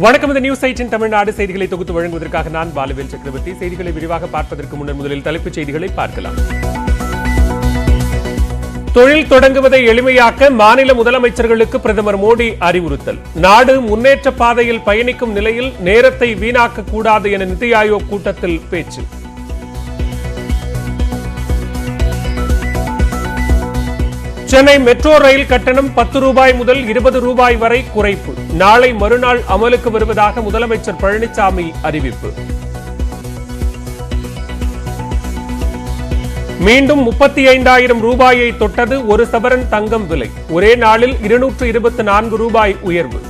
வணக்கம். இந்த நியூஸ் 8 தமிழ்நாடு செய்திகளை தொகுத்து வழங்குவதற்காக நான் பாலுவேல் சக்கரவர்த்தி. செய்திகளை விரிவாக பார்ப்பதற்கு முன்னர் முதலில் தலைப்புச் செய்திகளை பார்க்கலாம். தொழில் தொடங்குவதை எளிமையாக்க மாநில முதலமைச்சர்களுக்கு பிரதமர் மோடி அறிவுறுத்தல். நாடு முன்னேற்ற பாதையில் பயணிக்கும் நிலையில் நேரத்தை வீணாக்க கூடாது என நிதி ஆயோக் கூட்டத்தில் பேச்சு. சென்னை மெட்ரோ ரயில் கட்டணம் 10 ரூபாய் முதல் 20 ரூபாய் வரை குறைப்பு. நாளை மறுநாள் அமலுக்கு வருவதாக முதலமைச்சர் பழனிசாமி அறிவிப்பு. மீண்டும் 35,000 ரூபாயை தொட்டது ஒரு சவரன் தங்கம் விலை. ஒரே நாளில் 224 ரூபாய் உயர்வு.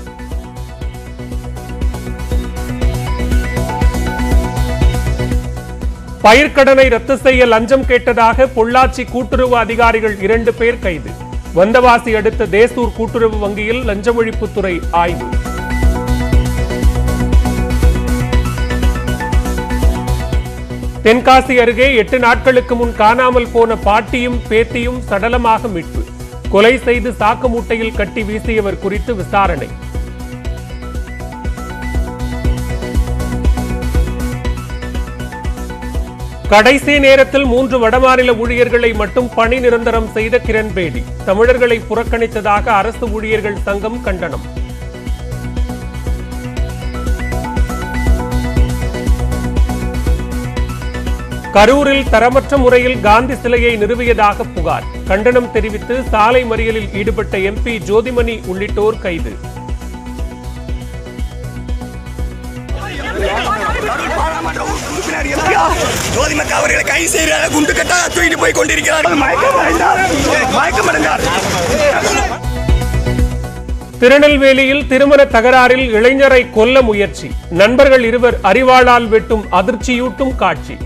பயிர்க்கடனை ரத்து செய்ய லஞ்சம் கேட்டதாக பொள்ளாச்சி கூட்டுறவு அதிகாரிகள் 2 பேர் கைது. வந்தவாசி அடுத்த தேசூர் கூட்டுறவு வங்கியில் லஞ்ச ஒழிப்புத்துறை ஆய்வு. தென்காசி அருகே 8 நாட்களுக்கு முன் காணாமல் போன பாட்டியும் பேத்தியும் சடலமாக மீட்பு. கொலை செய்து சாக்கு மூட்டையில் கட்டி வீசியவர் குறித்து விசாரணை. கடைசி நேரத்தில் 3 வடமாநில ஊழியர்களை மட்டும் பணி நிரந்தரம் செய்த கிரண்பேடி. தமிழர்களை புறக்கணித்ததாக அரசு ஊழியர்கள் சங்கம் கண்டனம். கரூரில் தரமற்ற முறையில் காந்தி சிலையை நிறுவியதாக புகார். கண்டனம் தெரிவித்து சாலை மறியலில் ஈடுபட்ட எம்பி ஜோதிமணி உள்ளிட்டோர் கைது. திருநெல்வேலியில் திருமண தகராறில் இளைஞரை கொல்ல முயற்சி. நண்பர்கள் 2 அரிவாளால் வெட்டும் அதிர்ச்சியூட்டும் காட்சி.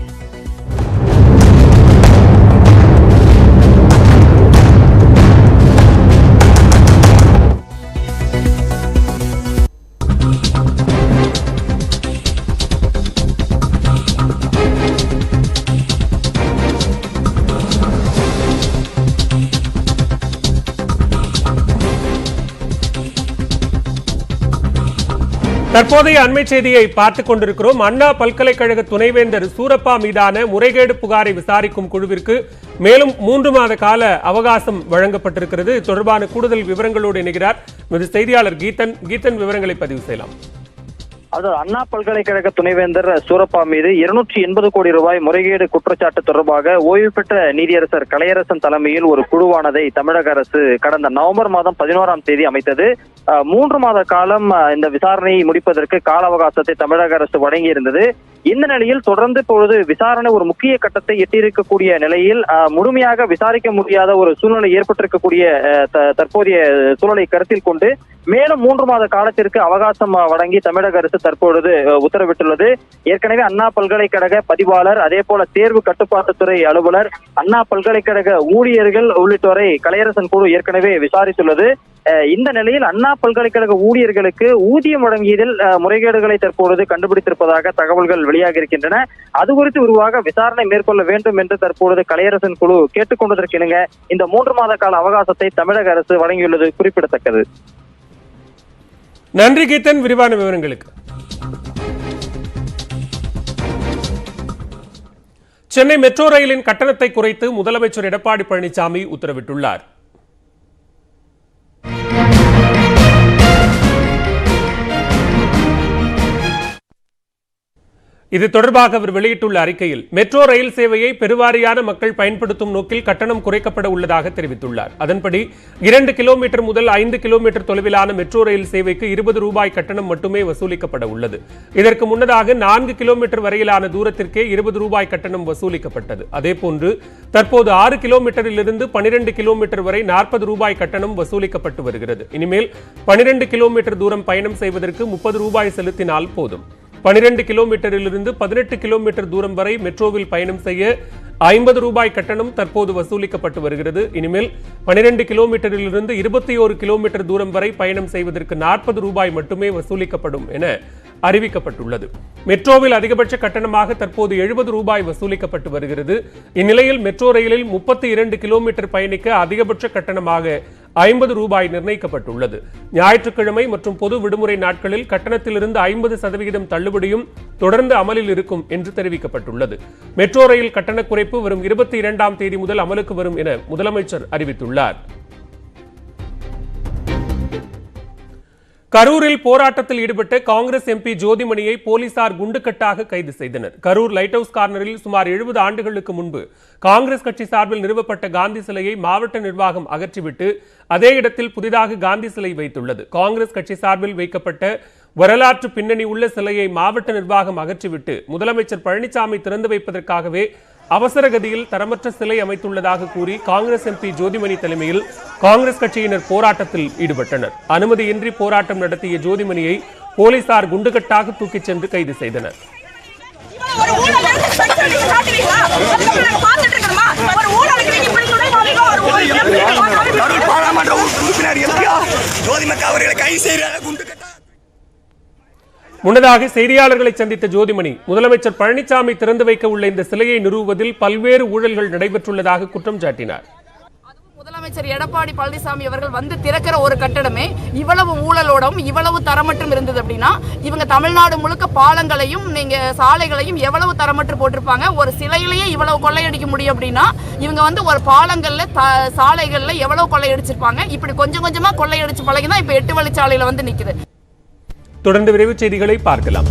தற்போதைய அண்மை செய்தியை பார்த்துக் கொண்டிருக்கிறோம். அண்ணா பல்கலைக்கழக துணைவேந்தர் சூரப்பா மீதான முறைகேடு புகாரை விசாரிக்கும் குழுவிற்கு மேலும் 3 மாத கால அவகாசம் வழங்கப்பட்டிருக்கிறது. தொடர்பான கூடுதல் விவரங்களோடு இணைகிறார் செய்தியாளர் கீதன். விவரங்களை பதிவு செய்யலாம். அதாவது அண்ணா பல்கலைக்கழக துணைவேந்தர் சூரப்பா மீது 280 கோடி ரூபாய் முறைகேடு குற்றச்சாட்டு தொடர்பாக ஓய்வு பெற்ற நீதியரசர் கலையரசன் தலைமையில் ஒரு குழுவானதை தமிழக அரசு கடந்த நவம்பர் மாதம் 11ஆம் தேதி அமைத்தது. 3 மாத காலம் இந்த விசாரணையை முடிப்பதற்கு கால அவகாசத்தை தமிழக அரசு வழங்கியிருந்தது. இந்த நிலையில் தொடர்ந்து இப்பொழுது விசாரணை ஒரு முக்கிய கட்டத்தை எட்டியிருக்கக்கூடிய நிலையில் முழுமையாக விசாரிக்க முடியாத ஒரு சூழ்நிலை ஏற்பட்டிருக்கக்கூடிய தற்போதைய சூழலை கருத்தில் கொண்டு மேலும் 3 மாத காலத்திற்கு அவகாசம் வழங்கி தமிழக அரசு தற்பொழுது உத்தரவிட்டுள்ளது. ஏற்கனவே அண்ணா பல்கலைக்கழக பதிவாளர், அதே போல தேர்வு கட்டுப்பாட்டுத்துறை அலுவலர், அண்ணா பல்கலைக்கழக ஊழியர்கள் உள்ளிட்டோரை கலையரசன் குழு ஏற்கனவே விசாரித்துள்ளது. இந்த நிலையில் அண்ணா பல்கலைக்கழக ஊழியர்களுக்கு ஊதியம் வழங்கியதில் முறைகேடுகளை தற்பொழுது கண்டுபிடித்திருப்பதாக தகவல்கள் வெளியாக இருக்கின்றன. அது குறித்து விரிவாக விசாரணை மேற்கொள்ள வேண்டும் என்று தற்பொழுது கலையரசன் குழு கேட்டுக்கொண்டதற்கிணங்க இந்த 3 மாத கால அவகாசத்தை தமிழக அரசு வழங்கியுள்ளது குறிப்பிடத்தக்கது. நன்றி கீதன், விரிவான விவரங்களுக்கு. சென்னை மெட்ரோ ரயிலின் கட்டணத்தை குறைத்து முதலமைச்சர் எடப்பாடி பழனிசாமி உத்தரவிட்டுள்ளார். இது தொடர்பாக அவர் வெளியிட்டுள்ள அறிக்கையில் மெட்ரோ ரயில் சேவையை பெருவாரியான மக்கள் பயன்படுத்தும் நோக்கில் கட்டணம் குறைக்கப்பட உள்ளதாக தெரிவித்துள்ளார். அதன்படி 2 கிலோமீட்டர் முதல் 5 கிலோமீட்டர் தொலைவிலான மெட்ரோ ரயில் சேவைக்கு 20 ரூபாய் கட்டணம் மட்டுமே வசூலிக்கப்பட உள்ளது. இதற்கு முன்னதாக 4 கிலோமீட்டர் வரையிலான தூரத்திற்கே 20 ரூபாய் கட்டணம் வசூலிக்கப்பட்டது. அதேபோன்று தற்போது 6 கிலோமீட்டரிலிருந்து 12 கிலோமீட்டர் வரை 40 ரூபாய் கட்டணம் வசூலிக்கப்பட்டு வருகிறது. இனிமேல் 12 கிலோமீட்டர் தூரம் பயணம் செய்வதற்கு 30 ரூபாய் செலுத்தினால் போதும். 12 கிலோமீட்டரிலிருந்து 18 கிலோமீட்டர் தூரம் வரை மெட்ரோவில் பயணம் செய்ய 50 ரூபாய் கட்டணம் தற்போது வசூலிக்கப்பட்டு வருகிறது. இனிமேல் 12 கிலோமீட்டரிலிருந்து 21 கிலோமீட்டர் தூரம் வரை பயணம் செய்வதற்கு 40 ரூபாய் மட்டுமே வசூலிக்கப்படும் என அறிவிக்கப்பட்டுள்ளது. மெட்ரோவில் அதிகபட்ச கட்டணமாக தற்போது 70 ரூபாய் வசூலிக்கப்பட்டு வருகிறது. இந்நிலையில் மெட்ரோ ரயிலில் 32 கிலோமீட்டர் பயணிக்க அதிகபட்ச கட்டணமாக 50 ரூபாய் நிர்ணயிக்கப்பட்டுள்ளது. ஞாயிற்றுக்கிழமை மற்றும் பொது விடுமுறை நாட்களில் கட்டணத்திலிருந்து 50% தள்ளுபடியும் தொடர்ந்து அமலில் இருக்கும் என்று தெரிவிக்கப்பட்டுள்ளது. மெட்ரோ ரயில் கட்டண குறைப்பு வரும் 22ஆம் தேதி முதல் அமலுக்கு வரும் என முதலமைச்சர் அறிவித்துள்ளார். கரூரில் போராட்டத்தில் ஈடுபட்ட காங்கிரஸ் எம்பி ஜோதிமணியை போலீசார் குண்டுக்கட்டாக கைது செய்தனர். கரூர் லைட் ஹவுஸ் கார்னரில் சுமார் 70 ஆண்டுகளுக்கு முன்பு காங்கிரஸ் கட்சி சார்பில் நிறுவப்பட்ட காந்தி சிலையை மாவட்ட நிர்வாகம் அகற்றிவிட்டு அதே இடத்தில் புதிதாக காந்தி சிலை வைத்துள்ளது. காங்கிரஸ் கட்சி சார்பில் வைக்கப்பட்ட வரலாற்று பின்னணி உள்ள சிலையை மாவட்ட நிர்வாகம் அகற்றிவிட்டு முதலமைச்சர் பழனிசாமி திறந்து வைப்பதற்காகவே அவசர கதியில் தரமற்ற சிலை அமைத்துள்ளதாக கூறி காங்கிரஸ் எம்பி ஜோதிமணி தலைமையில் காங்கிரஸ் கட்சியினர் போராட்டத்தில் ஈடுபட்டனர். அனுமதியின்றி போராட்டம் நடத்திய ஜோதிமணியை போலீசார் குண்டுகட்டாக தூக்கிச் சென்று கைது செய்தனர். முன்னதாக செய்தியாளர்களை சந்தித்த ஜோதிமணி, முதலமைச்சர் பழனிசாமி திறந்து வைக்க உள்ள இந்த சிலையை நிறுவுவதில் பல்வேறு ஊழல்கள் நடைபெற்றுள்ளதாக குற்றம் சாட்டினார். முதலமைச்சர் எடப்பாடி பழனிசாமி அவர்கள் வந்து திறக்கிற ஒரு கட்டடமே இவ்வளவு ஊழலோடும் இவ்வளவு தரமற்றும் இருந்தது அப்படின்னா இவங்க தமிழ்நாடு முழுக்க பாலங்களையும் நீங்க சாலைகளையும் எவ்வளவு தரமற்று போட்டிருப்பாங்க. ஒரு சிலையிலேயே இவ்வளவு கொள்ளையடிக்க முடியும் அப்படின்னா இவங்க வந்து ஒரு பாலங்கள்ல சாலைகள்ல எவ்வளவு கொள்ளையடிச்சிருப்பாங்க. இப்படி கொஞ்சம் கொஞ்சமா கொள்ளையடிச்சு பழகிதான் இப்ப 8 வழிச்சாலையில வந்து நிக்குது. தொடர்ந்து விரைவுச் செய்திகளை பார்க்கலாம்.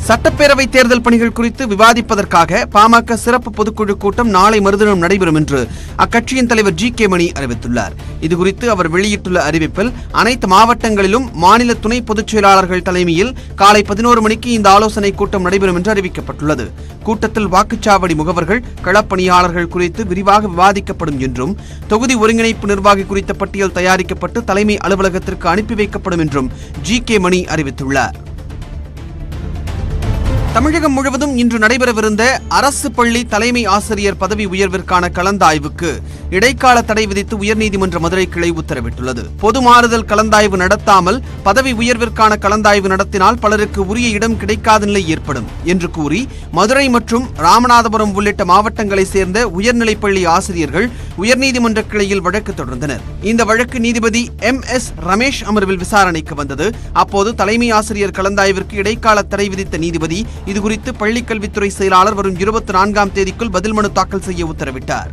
சட்டப்பேரவை தேர்தல் பணிகள் குறித்து விவாதிப்பதற்காக பாமக சிறப்பு பொதுக்குழு கூட்டம் நாளை மறுதினம் நடைபெறும் என்று அக்கட்சியின் தலைவர் ஜி.கே. மணி அறிவித்துள்ளார். இதுகுறித்து அவர் வெளியிட்டுள்ள அறிவிப்பில் அனைத்து மாவட்டங்களிலும் மாநில துணை பொதுச் செயலாளர்கள் தலைமையில் காலை 11 மணிக்கு இந்த ஆலோசனை கூட்டம் நடைபெறும் என்று அறிவிக்கப்பட்டுள்ளது. கூட்டத்தில் வாக்குச்சாவடி முகவர்கள், களப்பணியாளர்கள் குறித்து விரிவாக விவாதிக்கப்படும் என்றும் தொகுதி ஒருங்கிணைப்பு நிர்வாகி குறித்த பட்டியல் தயாரிக்கப்பட்டு தலைமை அலுவலகத்திற்கு அனுப்பி வைக்கப்படும் என்றும் ஜி.கே. மணி அறிவித்துள்ளார். தமிழகம் முழுவதும் இன்று நடைபெறவிருந்த அரசு பள்ளி தலைமை ஆசிரியர் பதவி உயர்விற்கான கலந்தாய்வுக்கு இடைக்கால தடை விதித்து உயர்நீதிமன்ற மதுரை கிளை உத்தரவிட்டுள்ளது. பொது மாறுதல் கலந்தாய்வு நடத்தாமல் பதவி உயர்விற்கான கலந்தாய்வு நடத்தினால் பலருக்கு உரிய இடம் கிடைக்காத நிலை ஏற்படும் என்று கூறி மதுரை மற்றும் ராமநாதபுரம் உள்ளிட்ட மாவட்டங்களைச் சேர்ந்த உயர்நிலைப்பள்ளி ஆசிரியர்கள் உயர்நீதிமன்ற கிளையில் வழக்கு தொடர்ந்தனர். இந்த வழக்கு நீதிபதி M.S. ரமேஷ் அமர்வில் விசாரணைக்கு வந்தது. அப்போது தலைமை ஆசிரியர் கலந்தாய்விற்கு இடைக்கால தடை விதித்த நீதிபதி இதுகுறித்து பள்ளிக்கல்வித்துறை செயலாளர் வரும் 24ஆம் தேதிக்குள் பதில் மனு தாக்கல் செய்ய உத்தரவிட்டார்.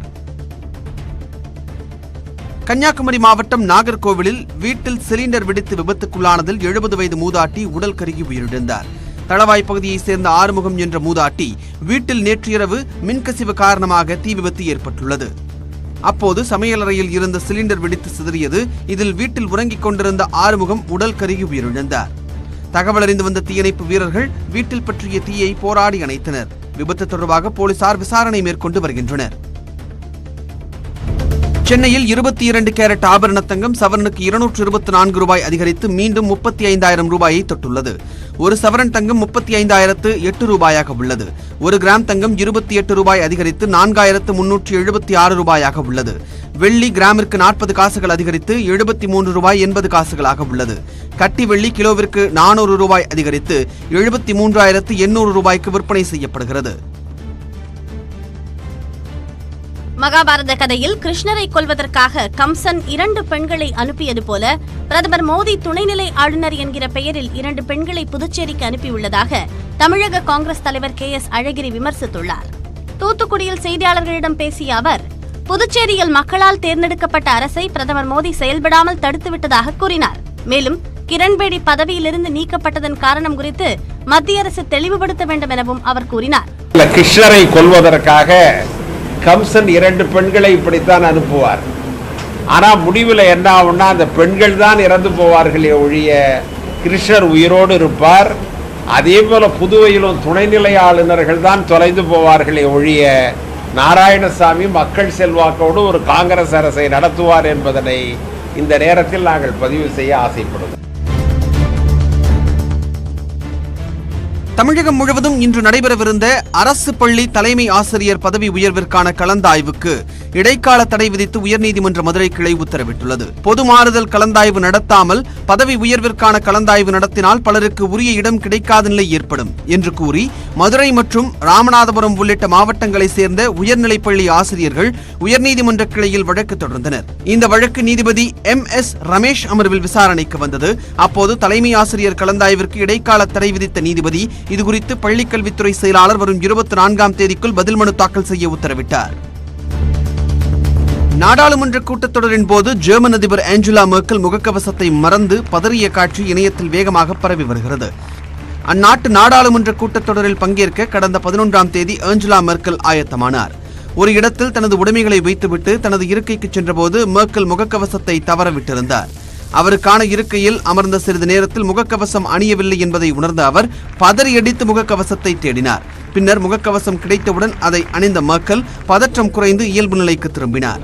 கன்னியாகுமரி மாவட்டம் நாகர்கோவிலில் வீட்டில் சிலிண்டர் வெடித்து விபத்துக்குள்ளானதில் 70 வயது மூதாட்டி உடல் கருகி உயிரிழந்தார். தளவாய் பகுதியைச் சேர்ந்த ஆறுமுகம் என்ற மூதாட்டி வீட்டில் நேற்றிரவு மின்கசிவு காரணமாக தீ விபத்து ஏற்பட்டுள்ளது. அப்போது சமையலறையில் இருந்த சிலிண்டர் வெடித்து சிதறியது. இதில் வீட்டில் உறங்கிக் கொண்டிருந்த ஆறுமுகம் உடல் கருகி உயிரிழந்தார். தகவல் அறிந்து வந்த தீயணைப்பு வீரர்கள் வீட்டில் பற்றிய தீயை போராடி அணைத்தனர். விபத்து தொடர்பாக போலீசார் விசாரணை மேற்கொண்டு வருகின்றனர். சென்னையில் 22 கேரட் ஆபரண தங்கம் சவரனுக்கு 224 ரூபாய் அதிகரித்து மீண்டும் 35,000 ரூபாயை தொட்டுள்ளது. ஒரு சவரன் தங்கம் 35,008 ரூபாயாக உள்ளது. 1 கிராம் தங்கம் 28 ரூபாய் அதிகரித்து 4,376 ரூபாயாக உள்ளது. வெள்ளி கிராமிற்கு 40 காசுகள் அதிகரித்து 73 ரூபாய் 80 காசுகளாக உள்ளது. கட்டி வெள்ளி கிலோவிற்கு 400 ரூபாய் அதிகரித்து 73,800 ரூபாய்க்கு விற்பனை செய்யப்படுகிறது. மகாபாரத கதையில் கிருஷ்ணரை கொல்வதற்காக கம்சன் 2 பெண்களை அனுப்பியது போல பிரதமர் மோடி துணைநிலை ஆளுநர் என்கிற பெயரில் 2 பெண்களை புதுச்சேரிக்கு அனுப்பியுள்ளதாக தமிழக காங்கிரஸ் தலைவர் K.S. அழகிரி விமர்சித்துள்ளார். தூத்துக்குடியில் செய்தியாளர்களிடம் பேசிய அவர், புதுச்சேரியில் மக்களால் தேர்ந்தெடுக்கப்பட்ட அரசை பிரதமர் மோடி செயல்படாமல் தடுத்துவிட்டதாக கூறினார். மேலும் கிரண்பேடி பதவியிலிருந்து நீக்கப்பட்டதன் காரணம் குறித்து மத்திய அரசு தெளிவுபடுத்த வேண்டும் எனவும் அவர் கூறினார். கிருஷ்ணரை கொல்வதற்காக கம்சன் 2 பெண்களை இப்படித்தான் அனுப்புவார். ஆனா முடிவில் என்ன ஆகும்னா அந்த பெண்கள் தான் இறந்து போவார்களே ஒழிய கிருஷ்ணர் உயிரோடு இருப்பார். அதே போல புதுவையிலும் துணைநிலை ஆளுநர்கள் தான் தொலைந்து போவார்களே ஒழிய நாராயணசாமி மக்கள் செல்வாக்கோடு ஒரு காங்கிரஸ் அரசை நடத்துவார் என்பதனை இந்த நேரத்தில் நாங்கள் பதிவு செய்ய ஆசைப்படுவோம். தமிழகம் முழுவதும் இன்று நடைபெறவிருந்த அரசு பள்ளி தலைமை ஆசிரியர் பதவி உயர்விற்கான கலந்தாய்வுக்கு இடைக்கால தடை விதித்து உயர்நீதிமன்ற மதுரை கிளை உத்தரவிட்டுள்ளது. பொது மாறுதல் கலந்தாய்வு நடத்தாமல் பதவி உயர்விற்கான கலந்தாய்வு நடத்தினால் பலருக்கு உரிய இடம் கிடைக்காத நிலை ஏற்படும் என்று கூறி மதுரை மற்றும் ராமநாதபுரம் உள்ளிட்ட மாவட்டங்களை சேர்ந்த உயர்நிலைப்பள்ளி ஆசிரியர்கள் உயர்நீதிமன்ற கிளையில் வழக்கு தொடர்ந்தனர். இந்த வழக்கு நீதிபதி MS ரமேஷ் அமர்வில் விசாரணைக்கு வந்தது. அப்போது தலைமை ஆசிரியர் கலந்தாய்விற்கு இடைக்கால தடை விதித்த நீதிபதி இதுகுறித்து பள்ளிக்கல்வித்துறை செயலாளர் வரும் 24ஆம் தேதிக்குள் பதில் மனு தாக்கல் செய்ய உத்தரவிட்டார். நாடாளுமன்ற கூட்டத்தொடரின் போது ஜெர்மன் அதிபர் ஆஞ்சலா மெர்க்கல் முகக்கவசத்தை மறந்து பதறிய காட்சி இணையத்தில் வேகமாக பரவி வருகிறது. அந்நாட்டு நாடாளுமன்ற கூட்டத்தொடரில் பங்கேற்க கடந்த 11ஆம் தேதி ஆஞ்சலா மெர்க்கல் ஆயத்தமானார். ஒரு இடத்தில் தனது உடைமைகளை வைத்துவிட்டு தனது இருக்கைக்கு சென்றபோது மெர்க்கல் முகக்கவசத்தை தவறவிட்டிருந்தார். அவருக்கான இருக்கையில் அமர்ந்த சிறிது நேரத்தில் முகக்கவசம் அணியவில்லை என்பதை உணர்ந்த அவர் பதறியடித்து முகக்கவசத்தை தேடினார். பின்னர் முகக்கவசம் கிடைத்தவுடன் அதை அணிந்த மெர்க்கல் பதற்றம் குறைந்து இயல்பு நிலைக்கு திரும்பினார்.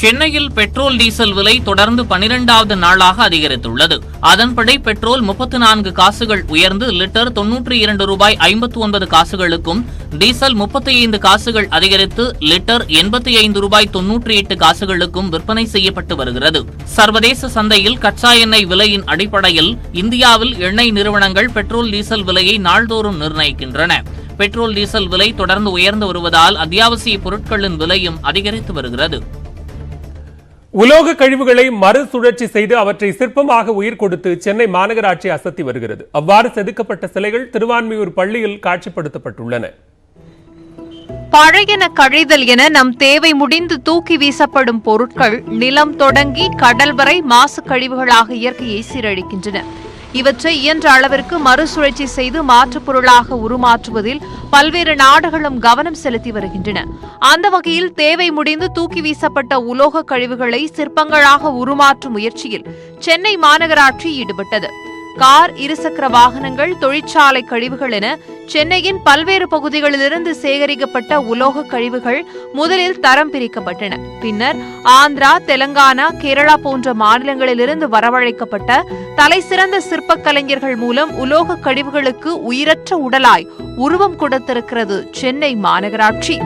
சென்னையில் பெட்ரோல் டீசல் விலை தொடர்ந்து 12வது நாளாக அதிகரித்துள்ளது. அதன்படி பெட்ரோல் 34 காசுகள் உயர்ந்து லிட்டர் 92 ரூபாய் 59 காசுகளுக்கும், டீசல் 35 காசுகள் அதிகரித்து லிட்டர் 85 ரூபாய் 98 காசுகளுக்கும் விற்பனை செய்யப்பட்டு வருகிறது. சர்வதேச சந்தையில் கச்சா எண்ணெய் விலையின் அடிப்படையில் இந்தியாவில் எண்ணெய் நிறுவனங்கள் பெட்ரோல் டீசல் விலையை நாள்தோறும் நிர்ணயிக்கின்றன. பெட்ரோல் டீசல் விலை தொடர்ந்து உயர்ந்து வருவதால் அத்தியாவசிய பொருட்களின் விலையும் அதிகரித்து வருகிறது. உலோக கழிவுகளை மறுசுழற்சி செய்து அவற்றை சிற்பமாக உயிர் கொடுத்து சென்னை மாநகராட்சி அசத்தி வருகிறது. அவ்வாறு செதுக்கப்பட்ட சிலைகள் திருவான்மியூர் பள்ளியில் காட்சிப்படுத்தப்பட்டுள்ளன. பழையன கழிதல் என நம் தேவை முடிந்து தூக்கி வீசப்படும் பொருட்கள் நிலம் தொடங்கி கடல் வரை மாசு கழிவுகளாக இயற்கையை சீரழிக்கின்றன. இவற்றை இயன்ற அளவிற்கு மறுசுழற்சி செய்து மாற்றுப் பொருளாக உருமாற்றுவதில் பல்வேறு நாடுகளும் கவனம் செலுத்தி வருகின்றன. அந்த வகையில் தேவை முடிந்து தூக்கி வீசப்பட்ட உலோக கழிவுகளை சிற்பங்களாக உருமாற்றும் முயற்சியில் சென்னை மாநகராட்சி ஈடுபட்டது. கார், இருசக்கர வாகனங்கள், தொழிற்சாலை கழிவுகள் என சென்னையின் பல்வேறு பகுதிகளிலிருந்து சேகரிக்கப்பட்ட உலோக கழிவுகள் முதலில் தரம் பிரிக்கப்பட்டன. பின்னர் ஆந்திரா, தெலங்கானா, கேரளா போன்ற மாநிலங்களிலிருந்து வரவழைக்கப்பட்ட தலைசிறந்த சிற்பக் கலைஞர்கள் மூலம் உலோக கழிவுகளுக்கு உயிரற்ற உடலாய் உருவம் கொடுத்திருக்கிறது சென்னை மாநகராட்சி.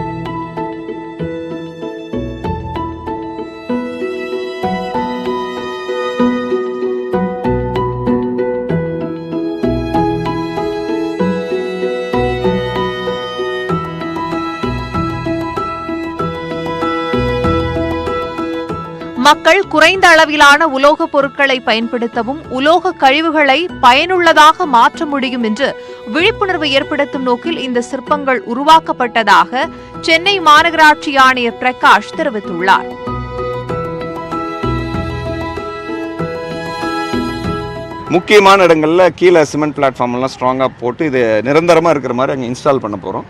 மக்கள் குறைந்த அளவிலான உலோகப் பொருட்களை பயன்படுத்தவும் உலோக கழிவுகளை பயனுள்ளதாக மாற்ற முடியும் என்று விழிப்புணர்வு ஏற்படுத்தும் நோக்கில் இந்த சிற்பங்கள் உருவாக்கப்பட்டதாக சென்னை மாநகராட்சி ஆணையர் பிரகாஷ் தெரிவித்துள்ளார். முக்கியமான இடங்களில் கீழே சிமெண்ட் பிளாட்ஃபார்ம் எல்லாம் ஸ்ட்ராங்காக போட்டு இது நிரந்தரமாக இருக்கிற மாதிரி அங்கே இன்ஸ்டால் பண்ண போகிறோம்.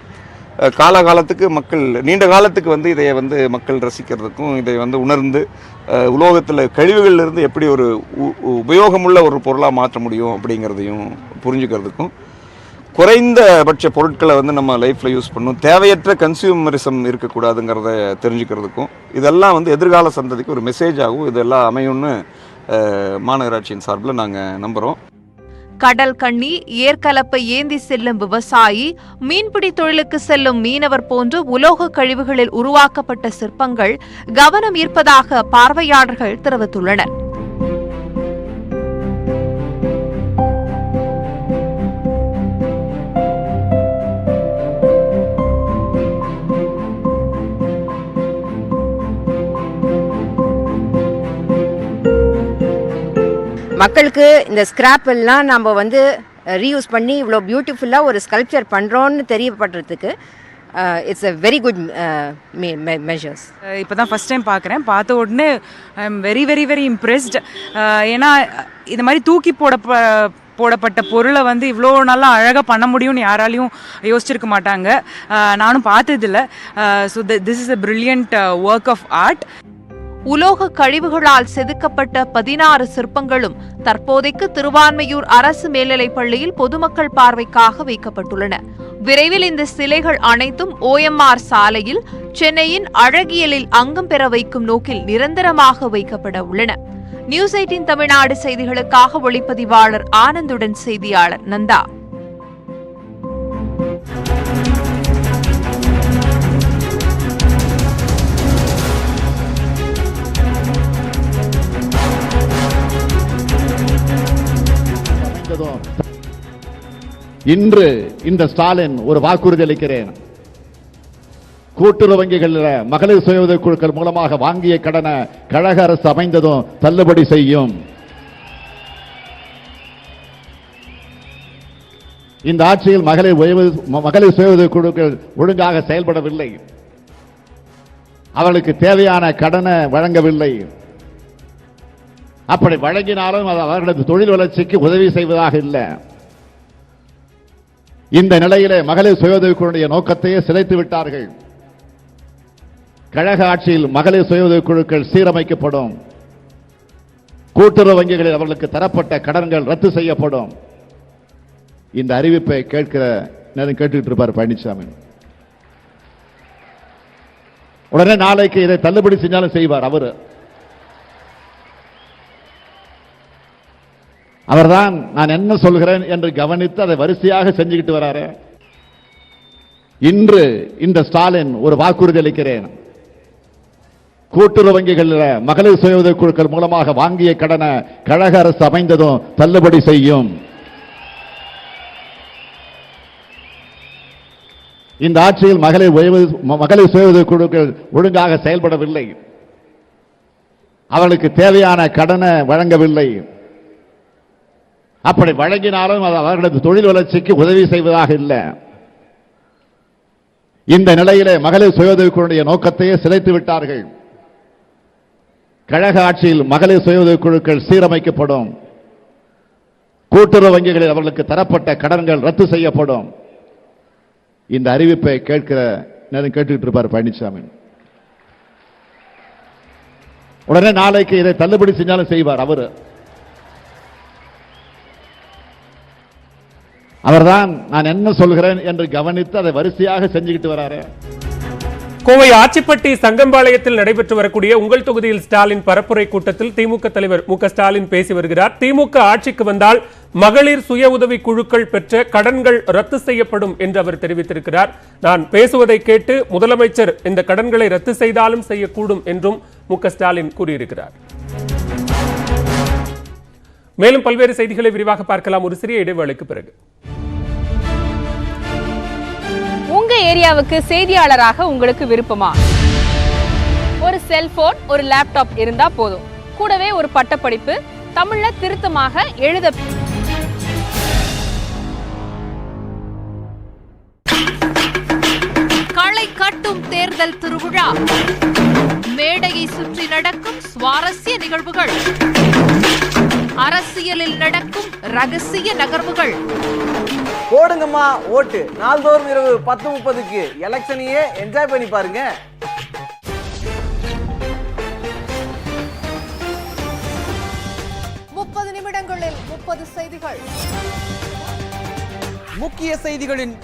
காலகாலத்துக்கு மக்கள் நீண்ட காலத்துக்கு இதை மக்கள் ரசிக்கிறதுக்கும் இதை உணர்ந்து உலோகத்தில் கழிவுகளிலிருந்து எப்படி ஒரு உபயோகமுள்ள ஒரு பொருளாக மாற்ற முடியும் அப்படிங்கிறதையும் புரிஞ்சுக்கிறதுக்கும், குறைந்தபட்ச பொருட்களை நம்ம லைஃப்பில் யூஸ் பண்ணணும், தேவையற்ற கன்சியூமரிசம் இருக்கக்கூடாதுங்கிறத தெரிஞ்சுக்கிறதுக்கும், இதெல்லாம் எதிர்கால சந்ததிக்கு ஒரு மெசேஜாகவும் இதெல்லாம் அமையும்னு மாநகராட்சியின் சார்பில் நாங்கள் நம்புகிறோம். கடல் கண்ணி, ஏற்கலப்பை ஏந்தி செல்லும் விவசாயி, மீன்பிடி தொழிலுக்கு செல்லும் மீனவர் போன்ற உலோக கழிவுகளில் உருவாக்கப்பட்ட சிற்பங்கள் கவனம் ஈர்ப்பதாக பார்வையாளர்கள் தெரிவித்துள்ளனர். மக்களுக்கு இந்த ஸ்கிராப் எல்லாம் நம்ம ரீயூஸ் பண்ணி இவ்வளோ பியூட்டிஃபுல்லாக ஒரு ஸ்கல்ப்சர் பண்ணுறோன்னு தெரியப்படுறதுக்கு it's a very good measures. இப்போ தான் ஃபஸ்ட் டைம் பார்க்குறேன். பார்த்த உடனே I am very very very impressed. ஏன்னா இது மாதிரி தூக்கி போடப்பட்ட பொருளை இவ்வளோ நல்லா அழகாக பண்ண முடியும்னு யாராலையும் யோசிச்சிருக்க மாட்டாங்க. நானும் பார்த்ததில்லை. So this is a brilliant work of art. உலோக கழிவுகளால் செதுக்கப்பட்ட 16 சிற்பங்களும் தற்போதைக்கு திருவான்மையூர் அரசு மேல்நிலைப் பள்ளியில் பொதுமக்கள் பார்வைக்காக வைக்கப்பட்டுள்ளன. விரைவில் இந்த சிலைகள் அனைத்தும் OMR சாலையில் சென்னையின் அழகியலில் அங்கம் பெற வைக்கும் நோக்கில் நிரந்தரமாக வைக்கப்பட உள்ளன. நியூஸ் 18 தமிழ்நாடு செய்திகளுக்காக ஒளிப்பதிவாளர் ஆனந்துடன் செய்தியாளர் நந்தா. இன்று இந்த ஸ்டாலின் ஒரு வாக்குறுதி அளிக்கிறேன். கூட்டுறவு வங்கிகளில் மகளிர் சுய உதவி குழுக்கள் மூலமாக வாங்கிய கடனை கழக அரசு அமைந்ததும் தள்ளுபடி செய்யும். இந்த ஆட்சியில் மகளிர் சுய உதவி குழுக்கள் ஒழுங்காக செயல்படவில்லை. அவர்களுக்கு தேவையான கடனை வழங்கவில்லை. அப்படி வழங்கினாலும் அது அவர்களது தொழில் வளர்ச்சிக்கு உதவி செய்வதாக இல்லை. இந்த நிலையிலே மகளிர் சுய உதவி குழுடைய நோக்கத்தையே சிதைத்து விட்டார்கள். கழக ஆட்சியில் மகளிர் சுய உதவி குழுக்கள் சீரமைக்கப்படும். கூட்டுறவு வங்கிகளில் அவர்களுக்கு தரப்பட்ட கடன்கள் ரத்து செய்யப்படும். இந்த அறிவிப்பை கேட்கிற நேரம் கேட்டுக்கிட்டு இருப்பார் பழனிசாமி. உடனே நாளைக்கு இதை தள்ளுபடி செஞ்சாலும் செய்வார். அவர்தான் நான் என்ன சொல்கிறேன் என்று கவனித்து அதை வரிசையாக செஞ்சுக்கிட்டு வராரு. இன்று இந்த ஸ்டாலின் ஒரு வாக்குறுதி அளிக்கிறேன். கூட்டுறவு வங்கிகளில் மகளிர் சுய உதவி குழுக்கள் மூலமாக வாங்கிய கடனை கழக அரசு அமைந்ததும் தள்ளுபடி செய்யும். இந்த ஆட்சியில் மகளிர் சுய உதவி குழுக்கள் ஒழுங்காக செயல்படவில்லை. அவர்களுக்கு தேவையான கடனை வழங்கவில்லை. அப்படி வழங்கினாலும் அது அவர்களது தொழில் வளர்ச்சிக்கு உதவி செய்வதாக இல்லை. இந்த நிலையிலே மகளிர் சுய உதவி குழுடைய நோக்கத்தையே சிதைத்து விட்டார்கள். கழக ஆட்சியில் மகளிர் சுய உதவி குழுக்கள் சீரமைக்கப்படும். கூட்டுறவு வங்கிகளில் அவர்களுக்கு தரப்பட்ட கடன்கள் ரத்து செய்யப்படும். இந்த அறிவிப்பை கேட்கிற நேரம் கேட்டுக்கிட்டு இருப்பார் பழனிசாமி. உடனே நாளைக்கு இதை தள்ளுபடி செஞ்சாலும் செய்வார். அவர்தான் நான் என்ன சொல்கிறேன் என்று கவனித்து அதை வரிசையாக செஞ்சுக்கிட்டு வராரு. கோவை ஆச்சிப்பட்டி சங்கம்பாளையத்தில் நடைபெற்று வரக்கூடிய உங்கள் தொகுதியில் ஸ்டாலின் பரப்புரை கூட்டத்தில் திமுக தலைவர் மு.க. ஸ்டாலின் பேசி வருகிறார். திமுக ஆட்சிக்கு வந்தால் மகளிர் சுய உதவி குழுக்கள் பெற்ற கடன்கள் ரத்து செய்யப்படும் என்று அவர் தெரிவித்திருக்கிறார். நான் பேசுவதை கேட்டு முதலமைச்சர் இந்த கடன்களை ரத்து செய்தாலும் செய்யக்கூடும் என்றும் மு.க. ஸ்டாலின் கூறியிருக்கிறார். மேலும் பல்வேறு செய்திகளை விரிவாக பார்க்கலாம் ஒரு சிறிய இடைவேளைக்கு பிறகு. உங்க ஏரியாவுக்கு செய்தியாளராக உங்களுக்கு விருப்பமா? ஒரு செல்போன், ஒரு லேப்டாப் இருந்தா போதும். கூடவே ஒரு பட்டப்படிப்பு, தமிழ்ல திருத்தமாக எழுத. களை கட்டும் தேர்தல் திருவிழா, மேடையை சுற்றி நடக்கும் சுவாரஸ்ய நிகழ்வுகள், அரசியலில் நடக்கும் ரகசிய நகர்வுகள். போடுங்கம்மா ஓட்டு. நாள்தோறும் இரவு 10:30க்கு எலெக்ஷனையே என்ஜாய் பண்ணி பாருங்க. 30 நிமிடங்களில் 30 செய்திகள். முக்கிய செய்திகளின்